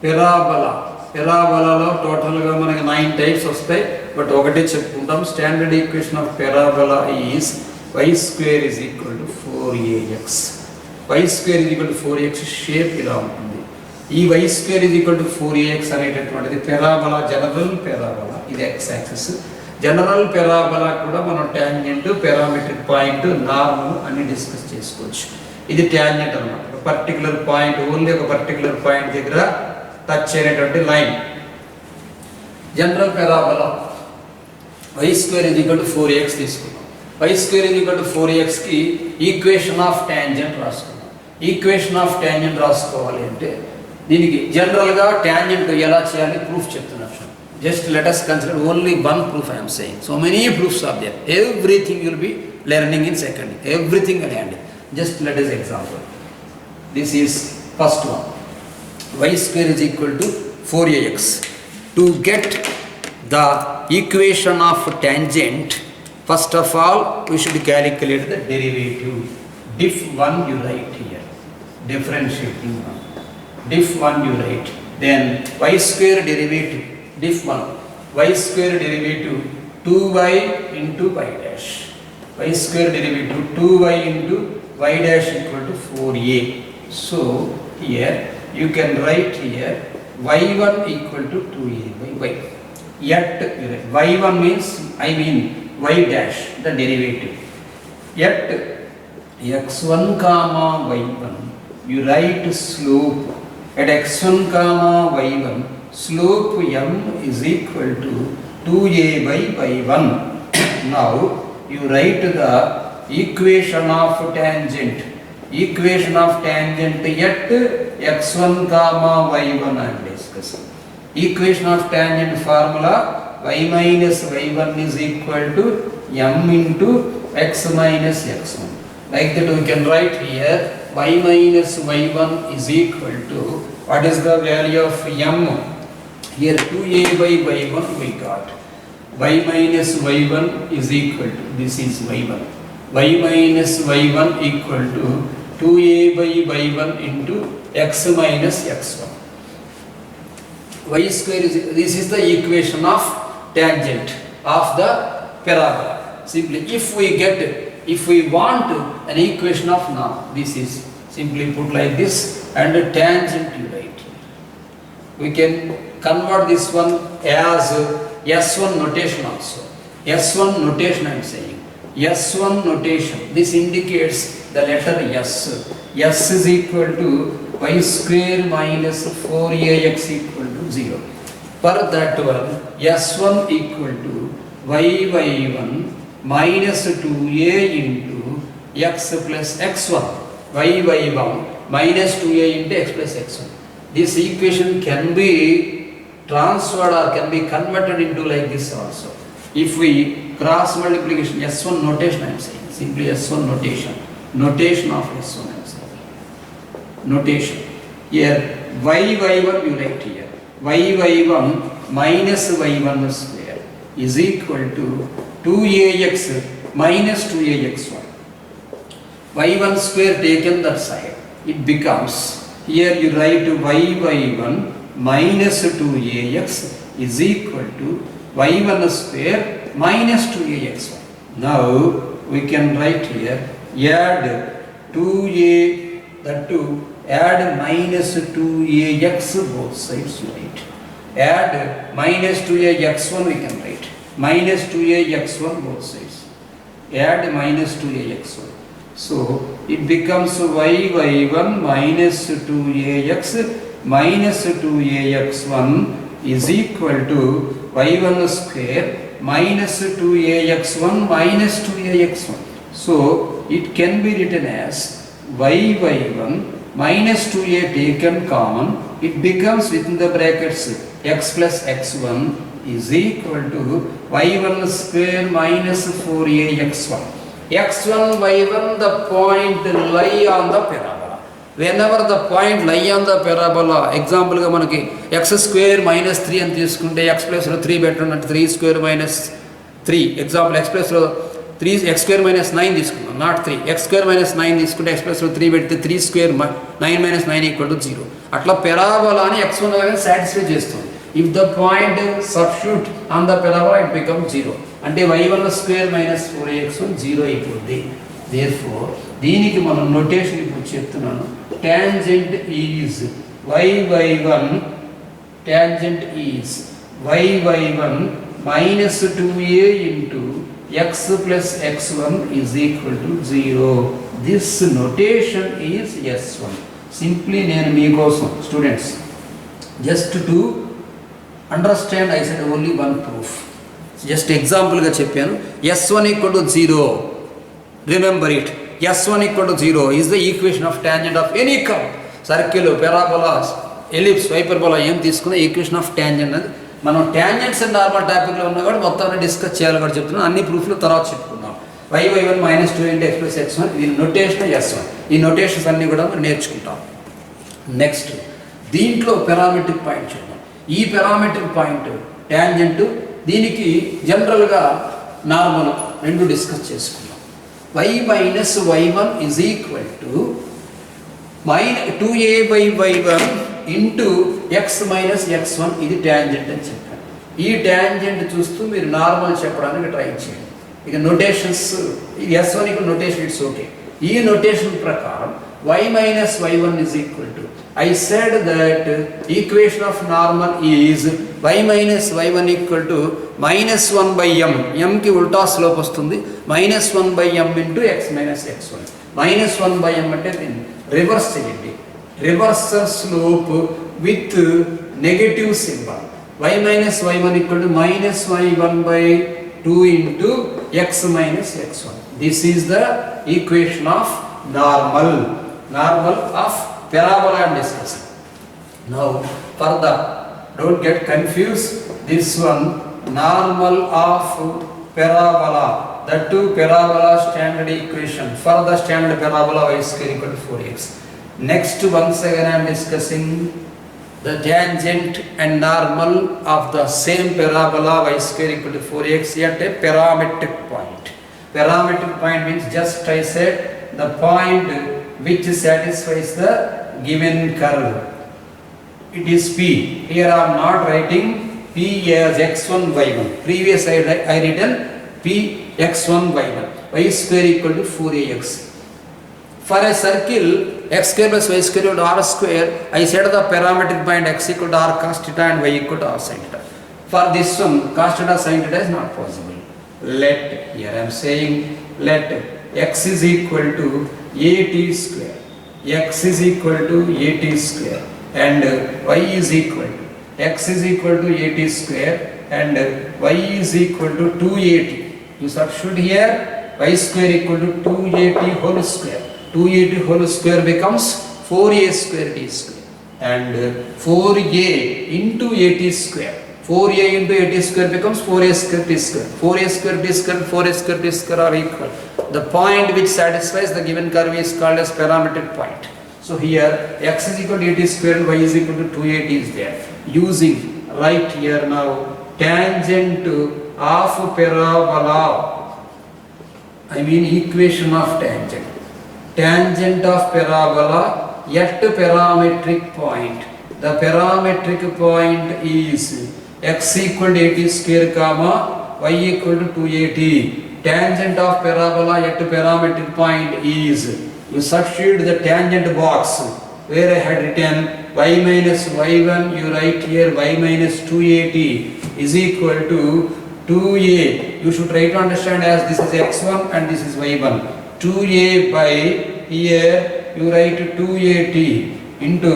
Speaker 1: parabola. పెరాబోలాలో టోటల్గా మనకి 9 టైప్స్ వస్తాయి, బట్ ఒకటే చెప్పుకుంటాం. Standard equation of parabola is y² = 4ax. y² = 4x shape ఇలా ఉంటుంది. ఈ y² = 4ax అనేటటువంటిది పెరాబోలా, జనరల్ పెరాబోలా. ఇది x యాక్సిస్. జనరల్ పెరాబోలా కూడా మనం ట్యాంజెంట్, పారామెట్రిక్ పాయింట్, నార్మల్ అన్ని డిస్కస్ చేసుకోవచ్చు. ఇది ట్యాంజెంట్ అన్నమాట. పర్టికులర్ పాయింట్, ఓన్లీ ఒక పర్టికులర్ పాయింట్ దగ్గర టచ్ అయినటువంటి line. General parabola y² = 4ax తీసుకున్నాం. y² = 4ax కి ఈక్వేషన్ ఆఫ్ ట్యాంజెంట్ రాసుకున్నాం. ఈక్వేషన్ ఆఫ్ ట్యాంజెంట్ రాసుకోవాలి అంటే దీనికి జనరల్గా ట్యాంజెంట్ ఎలా చేయాలి ప్రూఫ్ చెప్తున్నాను. Just let us consider only one proof I am saying. So many proofs are there. Everything you will be learning in second. Everything at hand. Just let us example. This is first one. y square is equal to 4ax. To get the equation of tangent, first of all we should calculate the derivative. Diff 1 you write here, differentiating 1. Diff 1 you write, then y square derivative, diff 1, y square derivative 2y into y dash, y square derivative 2y into y dash equal to 4a. So here you can write here y1 equal to 2a by y. Yet y1 means y dash, the derivative. Yet x1 comma y1 you write slope at x1 comma y1, slope m is equal to 2a by y1. Now you write the equation of tangent. Equation of tangent at x1 comma y1 I am discussing. Equation of tangent formula y minus y1 is equal to m into x minus x1. Like that we can write here y minus y1 is equal to, what is the value of m? Here 2a by y1 we got. Y minus y1 is equal to, this is y1. Y minus y1 equal to 2a by y1 into x minus x1. Y square is, this is the equation of tangent of the parabola. Simply if we want an equation of, now this is simply put like this, and tangent you write. We can convert this one as S1 notation also. S1 notation I am saying. S1 notation. This indicates the letter S. S is equal to y square minus 4ax equal to 0. For that one, S1 equal to y1 minus 2a into x plus x1. y1 minus 2a into x plus x1. This equation can be transferred or can be converted into like this also. If we cross multiplication, S1 notation I am saying, simply S1 notation. Notation of S1 I am saying. Notation. Here y1 you write here. y1 minus y1 square is equal to 2ax minus 2ax1. y1 square taken that side, it becomes, here you write y1 minus 2ax is equal to y1 square minus 2ax1. Now we can write here, add 2a, that to add minus 2ax both sides you write. Add minus 2ax1 we can write. Minus 2ax1 both sides. Add minus 2ax1. So it becomes y1 minus 2ax minus 2ax1 is equal to y1 square minus 2ax1 minus 2ax1. So it can be written as y1 minus 2a taken common, it becomes within the brackets x plus x1 is equal to y1 square minus 4ax1. x1, y1, the point lie on the parabola. Whenever the point lie on the parabola, example ga manaki x square minus 3 అని తీసుకుంటే x plus లో 3 పెట్టండి, 3 square minus 3. Example x plus లో 3 x square minus 9 తీసుకున్నాం, not 3. x square minus 9 తీసుకుంటే x plus లో 3 పెడితే 3 square 9 minus 9 equal to 0. అట్లా పెరాబోలాని x1 అనేది సాటిస్ఫై చేస్తుంది. If the point substitute on the parabola it become 0. అంటే y1 స్క్వేర్ మైనస్ 4ax1 0 అయిపోద్ది. దేర్ఫోర్ దీనికి మనం నోటేషన్ ఇప్పుడు చెప్తున్నాను. Tangent is y1, tangent is y1 minus 2a into x plus x1 is equal to 0. This notation is S1. Simply నేను మీకోసం students just to understand I said only one proof. Just example గా చెప్పాను. S1 equal to 0. Remember it. S1 equal to 0 is the equation of tangent of any curve. Circle, parabola, ellipse, hyperbola ఏం తీసుకున్నా equation of tangent అనేది మనం tangents and normal టాపిక్లో ఉన్నా కూడా మొత్తం డిస్కస్ చేయాలి కూడా చెప్తున్నాను. అన్ని ప్రూఫ్లు తర్వాత చెప్పుకుందాం. y1 minus 2 into x plus x1 ఇది నొటేషన్ S1. ఈ నొటేషన్స్ అన్నీ కూడా మనం నేర్చుకుంటాం. నెక్స్ట్
Speaker 2: దీంట్లో పారామెట్రిక్ పాయింట్ చూద్దాం. ఈ పారామెట్రిక్ పాయింట్ ట్యాంజెంట్, దీనికి జనరల్గా నార్మల్ రెండు డిస్కస్ చేసుకున్నాం. y minus y1 is equal to 2a/y1 into x minus x1, ఇది ట్యాంజెంట్ అని చెప్పాను. ఈ ట్యాంజెంట్ చూస్తూ మీరు నార్మల్ చెప్పడానికి ట్రై చేయండి. ఇక నొటేషన్స్, S1 ఇక్కడ నొటేషన్ ఇట్స్ ఓకే. ఈ నొటేషన్ ప్రకారం y minus y1 is equal to, I said that equation of normal is y minus y1 equal to minus 1 by m. m की उल्टा slope वस्तुंदी minus 1 by m into x minus x1. minus 1 by m అంటే దీన్ని reverse చేయండి. Reversal slope with negative symbol. y minus y1 equal to minus y1 by 2 into x minus x1. This is the equation of normal of parabola and discussing. Now further, don't get confused, this one normal of parabola, that too parabola standard equation. For the standard parabola y square equal to 4x. Next, once again I am discussing the tangent and normal of the same parabola y square equal to 4x at a parametric point. Parametric point means, just I said, the point which satisfies the given curve. It is P. Here I am not writing P as x1 y1. Previous I written P x1 y1. Y square equal to 4ax. For a circle x square plus y square equal to r square, I set the parametric point x equal to r cos theta and y equal to r sin theta. For this one, cos theta sin theta is not possible. Let, here I am saying, let x is equal to at square. X is equal to at square and y is equal to, x is equal to at square and y is equal to 2at. You substitute here y square equal to 2at whole square. 2at whole square becomes 4a square t square and 4a into at square. 4a into at square becomes 4a square t square. 4a square t square and 4a square t square are equal. The point which satisfies the given curve is called as parametric point. So here x is equal to at square and y is equal to 2at is there. Using right here now tangent of parabola, I mean equation of tangent. Tangent of parabola at parametric point. The parametric point is x equal to at square comma y equal to 2at. Tangent of parabola at parametric point is, you substitute the tangent box where I had written y minus y1, you write here y minus 2at is equal to 2a. You should try to understand as this is x1 and this is y1. 2a by, here you write 2at into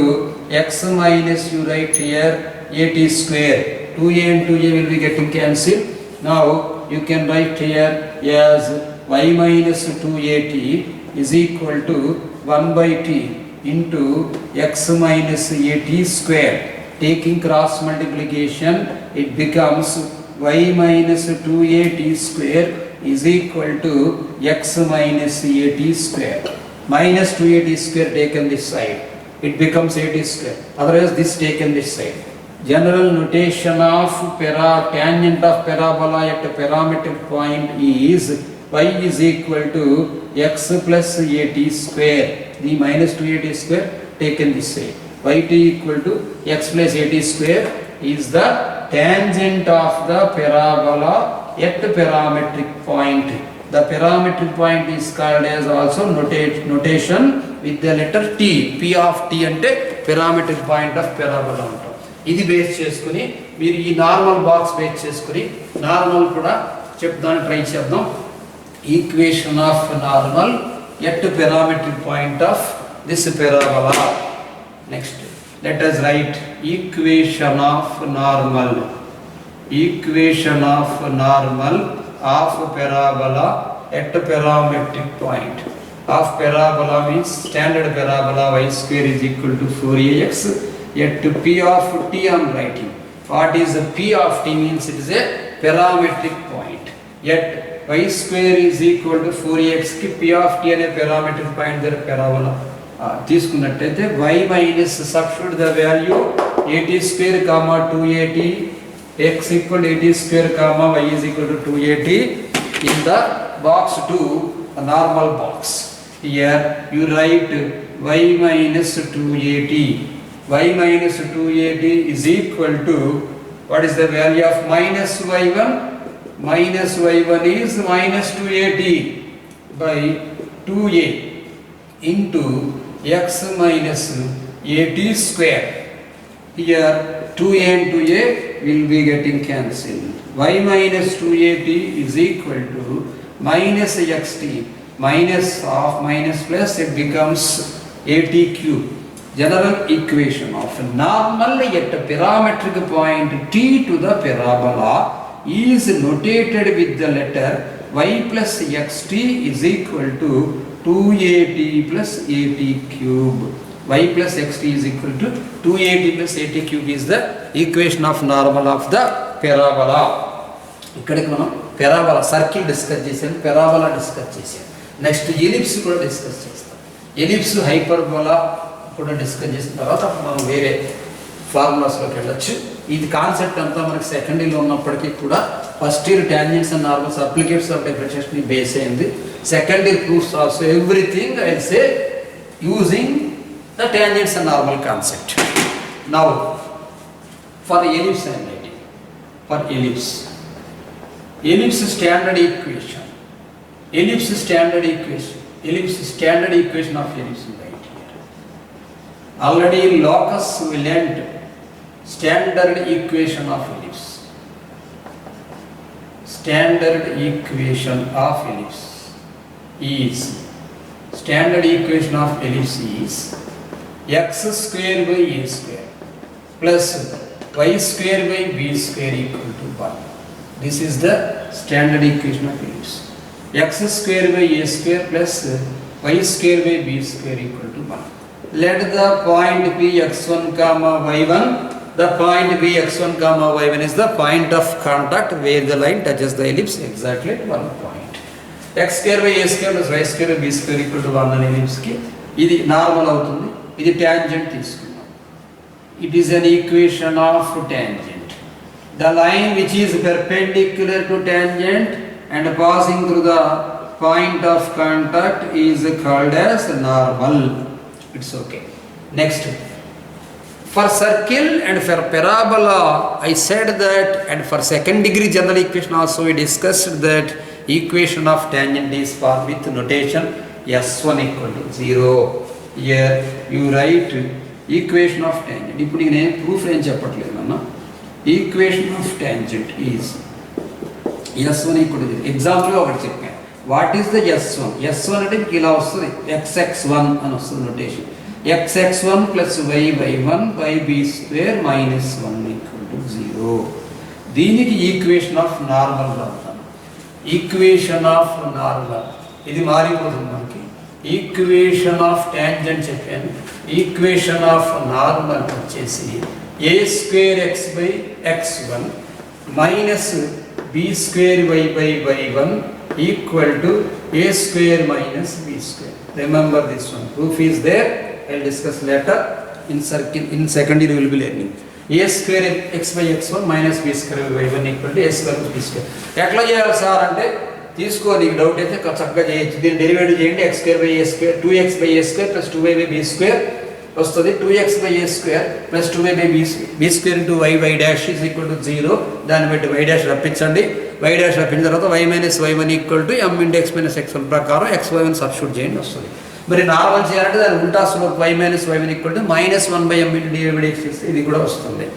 Speaker 2: x minus, you write here at square. 2a and 2a will be getting cancelled. Now you can write here as y minus 2at is equal to 1 by t into x minus at square. Taking cross multiplication, it becomes y minus 2at square is equal to x minus at square. Minus 2at square taken this side, it becomes at square. Otherwise this taken this side. General notation of tangent of parabola at a parametric point is y is equal to x plus at square. The minus 2at square taken this side. Yt equal to x plus at square is the tangent of the parabola at the parametric point. The parametric point is called as also notation with the letter t. P of t ante parametric point of parabola antam. ఇది base చేసుకుని మీరు ఈ normal box base చేసుకుని normal కూడా చెప్తాను, try చేద్దాం. Equation of normal at parametric point of this parabola. Next, let us write equation of normal. Equation of normal of parabola at parametric point. Of parabola means standard parabola y square is equal to 4ax. Yet P of t I am writing. What is the P of t means it is a parametric point. Yet y square is equal to 4ax ki P of t and a parametric point there parabola. తీసుకున్నట్టయితే y minus substitute the value 80 square comma 280 x equal 80 square comma y is equal to 280 in the box to normal box. Here you right y minus 280. Y minus 280 is equal to, what is the value of minus y1? Minus y1 is minus 280 by 2a into x minus 80 square. Here 2a and 2a will be getting cancelled. Y minus 280 is equal to minus xt, minus of minus plus, it becomes 80 cube. General equation of a normal at a parametric point t to the parabola is notated with the letter y plus xt is equal to 2at plus 80 cube. Y plus xt is equal to 280 plus 80 cube is the equation of normal of the parabola. ఇక్కడికి మనం parabola circle discuss చేసాం, parabola discuss చేసాం. Next ellipse కూడా discuss చేస్తాం. Ellipse hyperbola కూడా discuss చేసిన తర్వాత మనం వేరే ఫార్ములాస్లోకి వెళ్ళొచ్చు. ఇది కాన్సెప్ట్ అంతా మనకి సెకండ్ ఇయర్లో ఉన్నప్పటికీ కూడా first year tangents and normals applications of differentiation base అయింది. Second year proofs also everything I say using the tangents and normal concept. Now for ellipse I am writing. For ellipse standard equation. Ellipse standard equation. Ellipse standard equation of ellipse right here. Already locus we learnt standard equation of ellipse. Standard equation of ellipse is x square by a square plus y square by b square equal to 1. This is the standard equation of ellipse. X square by a square plus y square by b square equal to 1. Let the point be x1 comma y1. The point be x1 comma y1 is the point of contact where the line touches the ellipse exactly at one point. X square by a square plus y square by b square equal to 1 అనే ellipse కి ఇది normal అవుతుంది. ఇది tangent తీసుకున్నాం. It is an equation of tangent. The line which is perpendicular to tangent and passing through the point of contact is called as normal. It's okay. Next, for circle and for parabola I said that, and for second degree general equation also we discussed that equation of tangent is formed with notation s1 equal to 0. Here you write equation of tangent. ఇప్పుడు నేను proof ఏం చెప్పట్లేదు అన్న. Equation of tangent is s1 equal to example ఒకటి చెప్పాను. What is the s1? s1 అంటే మీకు ఇలా వస్తుంది, xx1 అని వస్తుంది notation. xx1 plus y1 by b square minus 1 equal to 0. దీనికి ఈక్వేషన్ ఆఫ్ నార్మల్ రాస్తాను. ఈక్వేషన్ ఆఫ్ నార్మల్ ఇది మారిపోతుంది మనకి. ఈక్వేషన్ ఆఫ్ ట్యాంజెంట్ చెప్పాను. ఈక్వేషన్ ఆఫ్ నార్మల్ వచ్చేసి a square x by x1 minus b square y by y1 equal to a square minus b square. Remember this one. Proof is there. I'll discuss later. In circle, in second year you will be learning. A square x by x1 minus b square by y1 equal to a square b square. ఎట్లా చేయాలి sir అంటే తీసుకో, నీకు doubt అయితే చక్కగా చేయొచ్చు. దీన్ని derivative చేయండి. x square by a square 2x by a square plus 2y by b square వస్తుంది. 2x by a square plus 2y by b square into y dash is equal to 0. దాన్ని బట్టి y dash రప్పించండి. y dash రప్పించిన తర్వాత y minus y1 equal to m into x minus x1 ప్రకారం x y1 substitute చేయండి వస్తుంది. మరి normal చేయాలంటే దాని ఉల్టా slope y minus y1 equal to minus 1 by m into dv by dx చేస్తే ఇది కూడా వస్తుంది.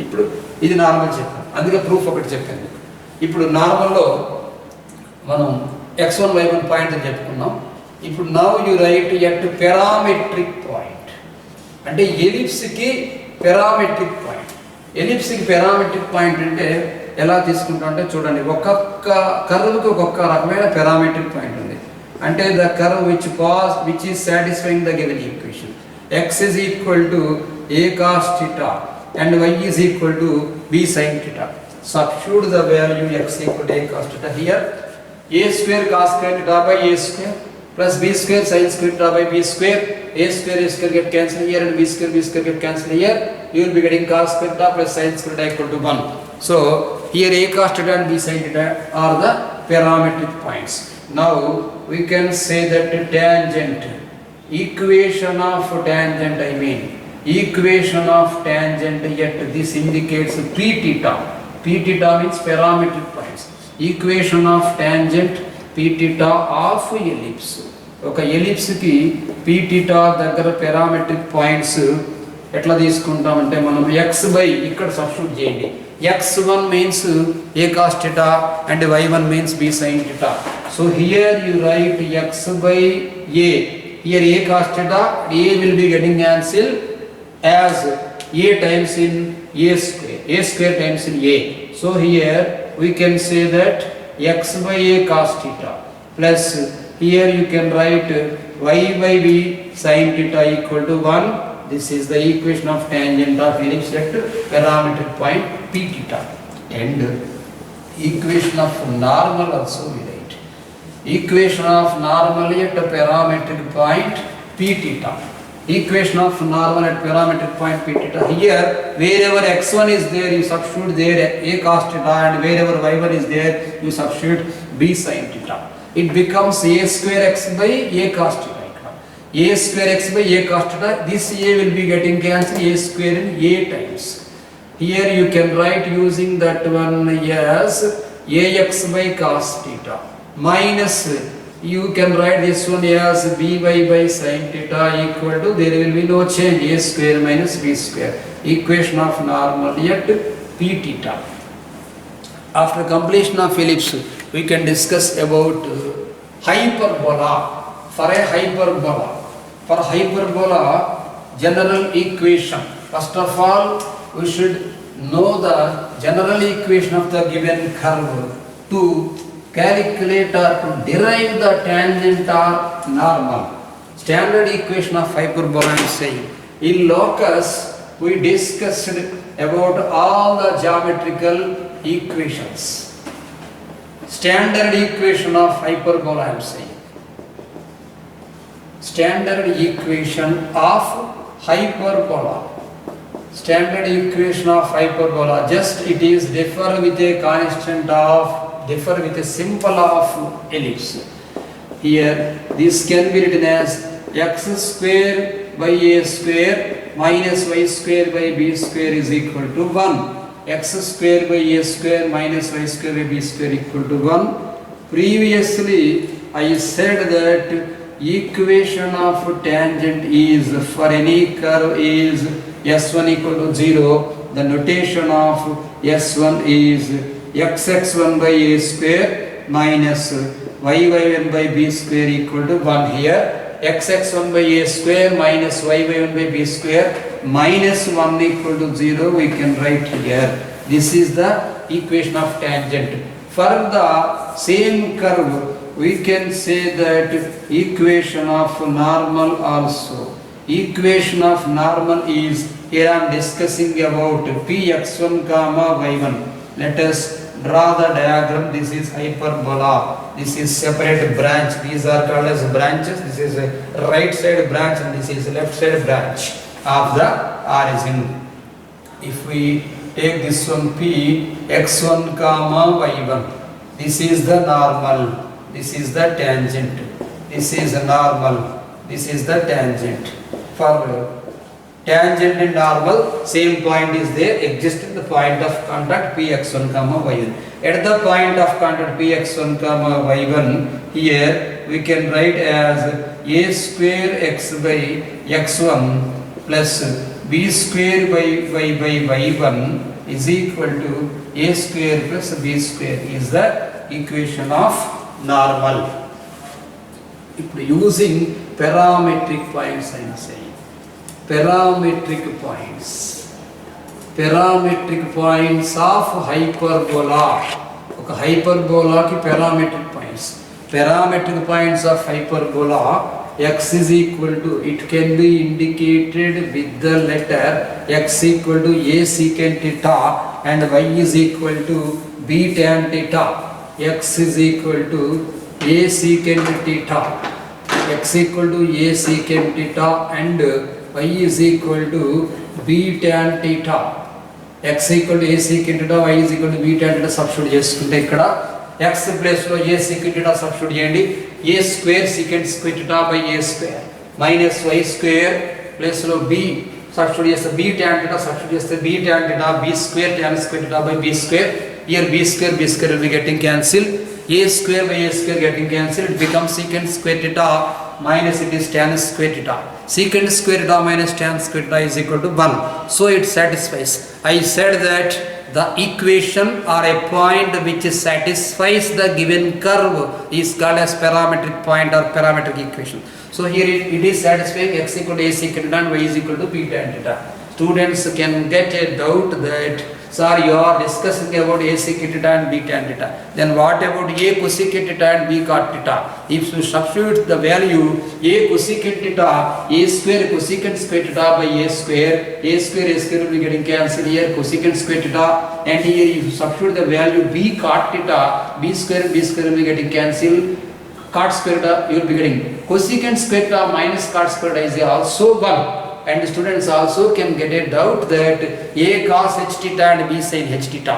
Speaker 2: ఇప్పుడు ఇది నార్మల్ చెప్పాను, అందుకే ప్రూఫ్ ఒకటి చెప్పాను. ఇప్పుడు నార్మల్లో మనం x1 y1 పాయింట్ అని చెప్పుకున్నాం. ఇప్పుడు now you right at parametric point అంటే ఎలిప్స్కి పారామెట్రిక్ పాయింట్. ఎలిప్స్కి పారామెట్రిక్ పాయింట్ అంటే ఎలా తీసుకుంటాం అంటే చూడండి, ఒక్కొక్క కర్వ్కి ఒక్కొక్క రకమైన పారామెట్రిక్ పాయింట్ ఉంది. అంటే the curve which is satisfying the given equation. x is equal to a cos theta and y is equal to b sin theta. Substitute the value x equal to a cos theta here. A square cos square theta by a square plus b square sin square theta by b square a square get cancelled here, and b square get cancelled here. You will be getting cos square theta plus sin square theta equal to 1. So here a cos theta and b sin theta are the parametric points. Now we can say that tangent, equation of tangent, equation of tangent, yet this indicates p theta. P theta means parametric points. Equation of tangent p theta of ellipse. ఒక ellipse కి p theta దగ్గర parametric points ఎట్లా తీసుకుంటామంటే మనం x by ఇక్కడ substitute చేయండి. x1 means a cos theta and y1 means b sin theta. So here you write x by a. Here a cos theta, a will be getting cancelled as a times in a square times in a. So here we can say that x by a cos theta plus here you can write y by b sin theta equal to 1. This is the equation of tangent of ellipse at parametric point p theta. And equation of normal also we write. Equation of normal at a parametric point p theta. Equation of normal at parametric point p theta. Here wherever x1 is there you substitute there a cos theta, and wherever y1 is there you substitute b sin theta. It becomes a square x by a cos theta. A square x by a cos theta. This a will be getting cancelled, a square in a times. Here you can write using that one as ax by cos theta minus you can write this one as by sin theta equal to, there will be no change, a square minus b square. Equation of normal at p theta. After completion of ellipse we can discuss about hyperbola. For a hyperbola, general equation, first of all we should know the general equation of the given curve to calculate or to derive the tangent or normal. Standard equation of hyperbola I am saying. In locus we discussed about all the geometrical equations. Standard equation of hyperbola I am saying. Standard equation of hyperbola. Standard equation of hyperbola, just it is differ with a constant of, differ with a symbol of ellipse. Here this can be written as x square by a square minus y square by b square is equal to 1. X square by a square minus y square by b square equal to 1. Previously I said that equation of tangent is for any curve is s1 equal to 0. The notation of s1 is xx1 by a square minus y1 by b square equal to 1. Here xx1 by a square minus y1 by b square minus 1 equal to 0 we can write here. This is the equation of tangent. For the same curve we can say that equation of normal also. Equation of normal is, here I am discussing about px1 comma y1. Let us draw the diagram. This is hyperbola. This is separate branch. These are called as branches. This is a right side branch and this is left side branch of the origin. If we take this one p x1 comma y1, this is the normal. This is the tangent. This is normal. This is the tangent. For tangent and normal, same point is there, existing the point of contact px1 comma y1. At the point of contact px1 comma y1, here we can write as a square x by x1 plus b square by y1 is equal to a square plus b square is the equation of normal. Using parametric points I am saying. Parametric points of hyperbola. Okay, hyperbola ki parametric points. Parametric points of hyperbola, x is equal to, it can be indicated with the letter x equal to a secant theta and y is equal to b tan theta. X is equal to a secant theta x equal to a secant theta and y is equal to b tan theta. x equal to a secant theta, y is equal to b tan theta substitute చేసుకుంటే ఇక్కడ x place లో a secant theta substitute చేయండి. a square secant square theta by a square minus y square place లో b substitute చేస్తే b tan theta substitute చేస్తే b tan theta b square tan square theta by b square. Here b square will be getting cancelled. A square by a square getting cancelled. It becomes secant square theta minus it is tan square theta. Secant square theta minus tan square theta is equal to 1. So it satisfies. I said that the equation or a point which satisfies the given curve is called as parametric point or parametric equation. So here it is satisfying x equal to a secant theta and y is equal to b tan theta. Students can get a doubt that sir, you are discussing about a secant theta and b tan theta. Then what about a cosecant theta and b cot theta? If you substitute the value a cosecant theta, a square cosecant square theta by a square will be getting cancelled here, cosecant square theta, and here if you substitute the value b cot theta, b square will be getting cancelled, cot square theta you will be getting cosecant square theta minus cot square theta is also 1. And students also can get a doubt that a cos h theta and b sin h theta.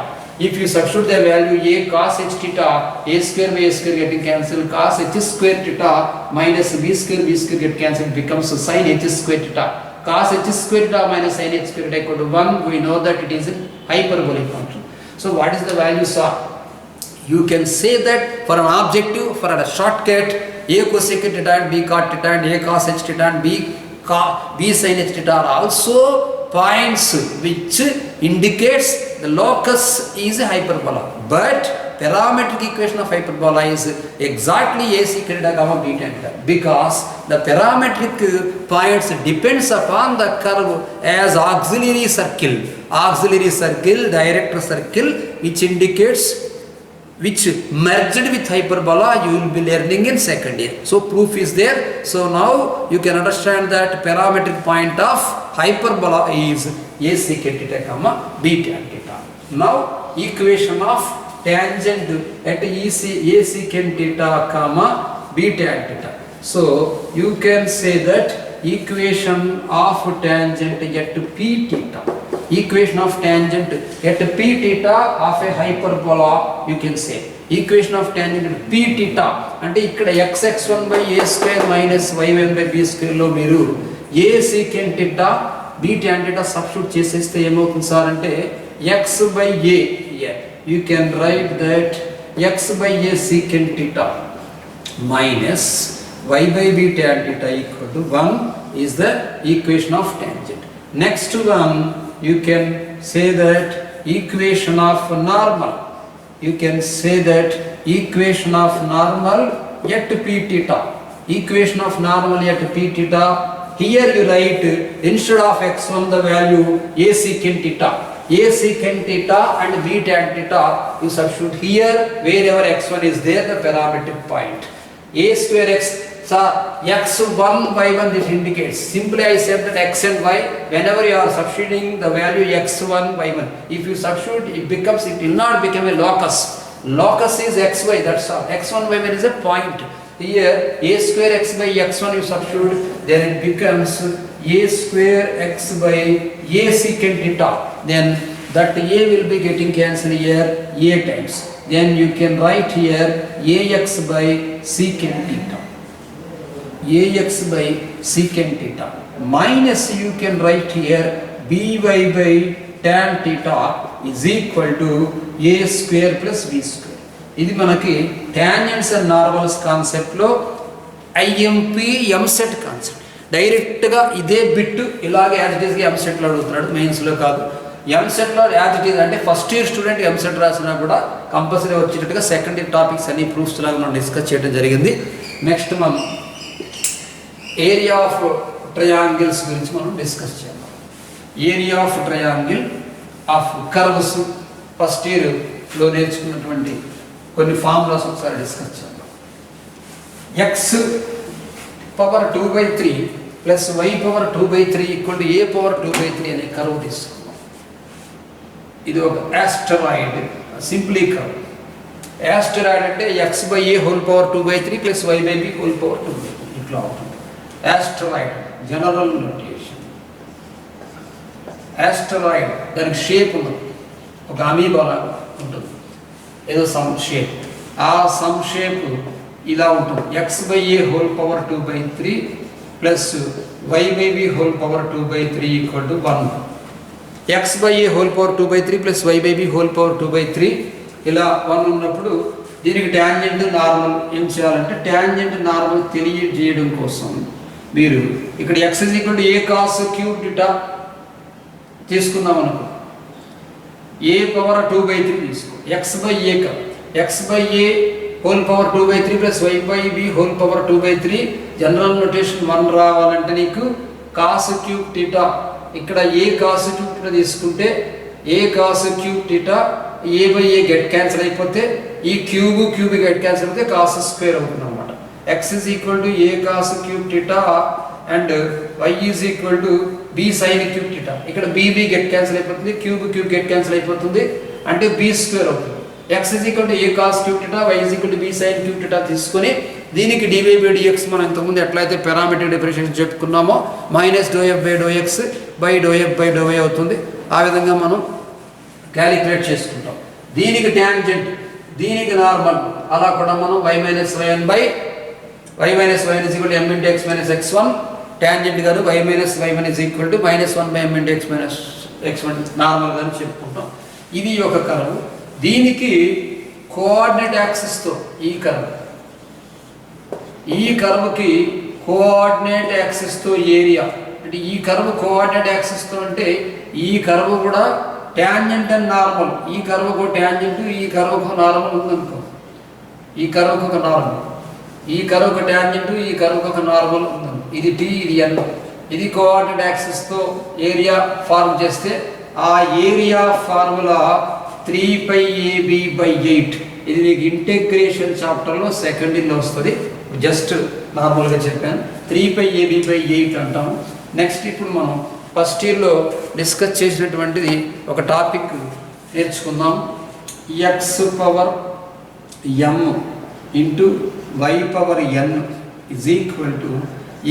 Speaker 2: If you substitute the value a cos h theta, a square by a square getting cancelled, cos h square theta minus b square get cancelled, becomes sin h square theta. Cos h square theta minus sin h square theta equal to 1. We know that it is a hyperbolic function. So what is the value, sir? You can say that for an objective, for a shortcut, a cosecant theta and b cot theta and a cos h theta and b sin h theta are also points which indicates the locus is a hyperbola, but parametric equation of hyperbola is exactly a secant theta comma b tan theta, because the parametric points depends upon the curve as auxiliary circle, director circle, which indicates which merged with hyperbola. You will be learning in second year. So proof is there. So now you can understand that parametric point of hyperbola is a secant theta comma b tan theta. Now equation of tangent at a secant theta comma b tan theta. So you can say that equation of tangent at p theta. Equation of tangent at p theta of a hyperbola, you can say equation of tangent at p theta అంటే ఇక్కడ x(x1) by a square minus y1 by b square లో మీరు a secant theta b tan theta substitute చేసేస్తే ఏమవుతుంది sir అంటే x by a, you can write that x by a secant theta minus y by b tan theta equal to 1 is the equation of tangent. Next one, you can say that equation of normal. You can say that equation of normal at p theta. Equation of normal at p theta. Here you write instead of x1 the value a secant theta. A secant theta and b tan theta. You substitute here wherever x1 is there, the parametric point. A square x. So x1 y1 this indicates. Simply I said that x and y, whenever you are substituting the value x1 y1, if you substitute it will not become a locus. Locus is xy, that's all. x1 y1 is a point. Here a square x by x1 you substitute, then it becomes a square x by a secant theta. Then that a will be getting cancelled here a times. Then you can write here ax by secant theta. Ax by secant theta minus you can write here by by tan theta is equal to a square plus b square. ఇది మనకి tangents and normals concept లో IMP MSET concept. Direct గా ఇదే bit ఇలాగే as it is గా MSET లో అడుగుతున్నాడు, mains లో కాదు. MSET లో యాజ్ ఇట్ ఈస్ అంటే ఫస్ట్ ఇయర్ స్టూడెంట్ MSET రాసినా కూడా కంపల్సరీ వచ్చేటట్టుగా సెకండ్ ఇయర్ టాపిక్స్ అన్ని ప్రూఫ్స్ లాగా మనం డిస్కస్ చేయడం జరిగింది. నెక్స్ట్ మనం ఏరియా ఆఫ్ ట్రయాంగిల్స్ గురించి మనం డిస్కస్ చేద్దాం. Area of triangle of curves first ఇయర్లో నేర్చుకున్నటువంటి కొన్ని ఫార్ములాస్ ఒకసారి డిస్కస్ చేద్దాం. X power 2/3 plus y power 2/3 equal to a power 2/3 అనే కర్వ్ తీసుకున్నాం. ఇది ఒక యాస్టరాయిడ్, సింప్లీ కర్వ్. యాస్టరాయిడ్ అంటే x by a whole power 2/3 plus y by b whole power 2/3. ఇట్లా ఉంటుంది. యాస్టరాయిడ్ జనరల్ నోటేషన్. యాస్టరాయిడ్ దానికి షేప్ ఉంది, ఒక అమీబాలా ఉంటుంది, ఏదో సమ్ షేప్. ఆ సమ్ షేప్ ఇలా ఉంటుంది. x/a^2/3 plus y/b^2/3 = 1. x/a^2/3 plus y/b^2/3 ఇలా 1 ఉన్నప్పుడు దీనికి ట్యాంజెంట్ నార్మల్ ఏం చేయాలంటే, ట్యాంజెంట్ నార్మల్ తెలియజేయడం కోసం మీరు ఇక్కడ x = a cos³ తీసుకుందాం అనుకో, a^2/3 తీసుకో. x/a x/a^2/3 plus y/b^2/3 general notation 1 రావాలంటే నీకు cos³ ఇక్కడ a cos³ తీసుకుంటే a cos³ a/a get cancel అయిపోతే ఈ క్యూబ్ గెట్ క్యాన్సిల్ అయితే cos² అవుతుంది అనమాట. x = a cos³ and y = b sin³. ఇక్కడ b గెట్ క్యాన్సిల్ అయిపోతుంది, క్యూబ్ గెట్ క్యాన్సిల్ అయిపోతుంది, అంటే b² అవుతుంది. x = a cos³ y = b sin³ తీసుకొని దీనికి dy/dx మనం ఇంతకుముందు ఎట్లయితే పారామెట్రిక్ డిఫరెన్షియేషన్ చెప్పుకున్నామో -∂f/∂x/∂f/∂y అవుతుంది. ఆ విధంగా మనం క్యాలిక్యులేట్ చేసుకుంటాం. దీనికి ట్యాంజెంట్, దీనికి నార్మల్, అలా కూడా మనం y - yn = m(x - x1) tangent గాను y - y1 = -1/m(x - x1) normal గాను చెప్పుకుంటాం. ఇది ఒక కర్వ్. దీనికి కోఆర్డినేట్ యాక్సిస్తో ఈ కర్వ్కి కోఆర్డినేట్ యాక్సిస్తో ఏరియా అంటే ఈ కర్వ్ కోఆర్డినేట్ యాక్సిస్తో అంటే ఈ కర్వ్ కూడా ట్యాంజెంట్ అండ్ నార్మల్, ఈ కర్వ్కు ట్యాంజెంట్, ఈ కర్వ్కు నార్మల్ ఉందనుకో, ఈ కర్వ్కు ఒక నార్మల్, ఈ కర్వ్కు ట్యాంజెంట్, ఈ కర్వ్కు ఒక నార్మల్ ఉందనుకో, ఇది t ఇది n. ఇది కోఆర్డినేట్ యాక్సిస్తో ఏరియా ఫార్మ్ చేస్తే ఆ ఏరియా ఫార్ములా 3πab/8. ఇది మీకు ఇంటెగ్రేషన్ చాప్టర్లో సెకండ్ ఇయర్లో వస్తుంది. జస్ట్ నార్మల్గా చెప్పాను, 3πab/8 అంటాము. నెక్స్ట్ ఇప్పుడు మనం ఫస్ట్ ఇయర్లో డిస్కస్ చేసినటువంటిది ఒక టాపిక్ నేర్చుకుందాం. x⁴ m into y⁴n =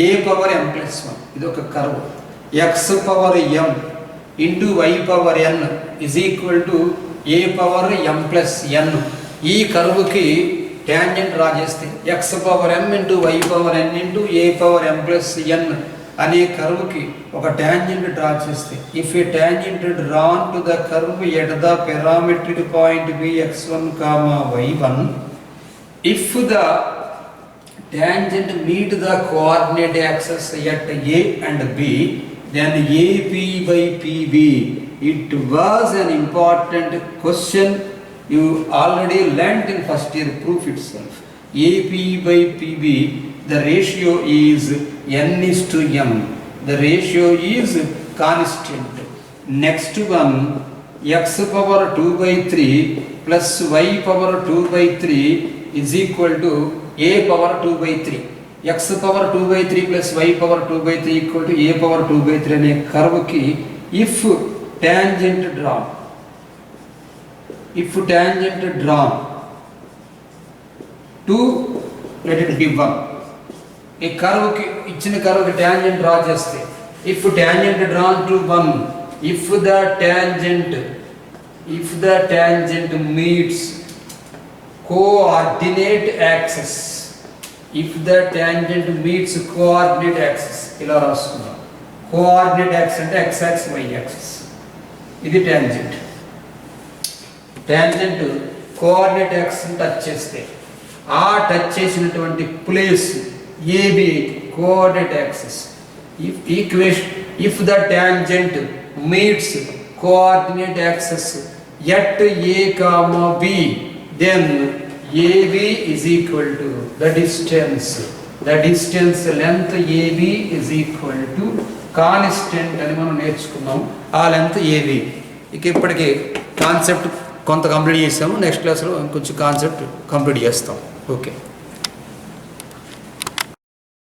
Speaker 2: a⁴m+1. ఇది ఒక curve. x⁴m into y⁴n = a⁴m+n. ఈ కర్వ్కి ట్యాంజెంట్ డ్రా చేస్తే x⁴m into y⁴n into a⁴m+n అనే కర్వ్కి ఒక ట్యాంజెంట్ డ్రా చేస్తే, if A tangent drawn to the curve at the parametric point x1, y1, if the tangent meet the coordinate axis at a and b, then AP/PB. It was an important question you already learnt in first year proof itself. AP/PB, the ratio is n:m. The ratio is constant. Next one, x⁴2/3 plus y⁴2/3 is equal to a⁴2/3. x⁴2/3 plus y⁴2/3 equal to a⁴2/3 అనే కర్వ్కి if tangent drawn to let it be 1. ఈ కర్వ్కి ఇచ్చిన కర్వ్కి tangent draw చేస్తే, if tangent drawn to 1, if the tangent meets coordinate axis, if the tangent meets coordinate axis, ఇలా రాసుకుందాం. Coordinate axis అంటే x యాక్సిస్ y యాక్సిస్. ఇది tangent coordinate axis touch చేస్తే ఆ టచ్ చేసినటువంటి place AB coordinate axis. If the tangent meets coordinate axis at a, b, then AB is equal to the distance length AB is equal to constant అని మనం నేర్చుకున్నాం. ఆ length AB. ఇక ఇప్పటికి concept కొంత కంప్లీట్ చేసాము. Next క్లాస్లో కొంచెం కాన్సెప్ట్ కంప్లీట్ చేస్తాం. ఓకే.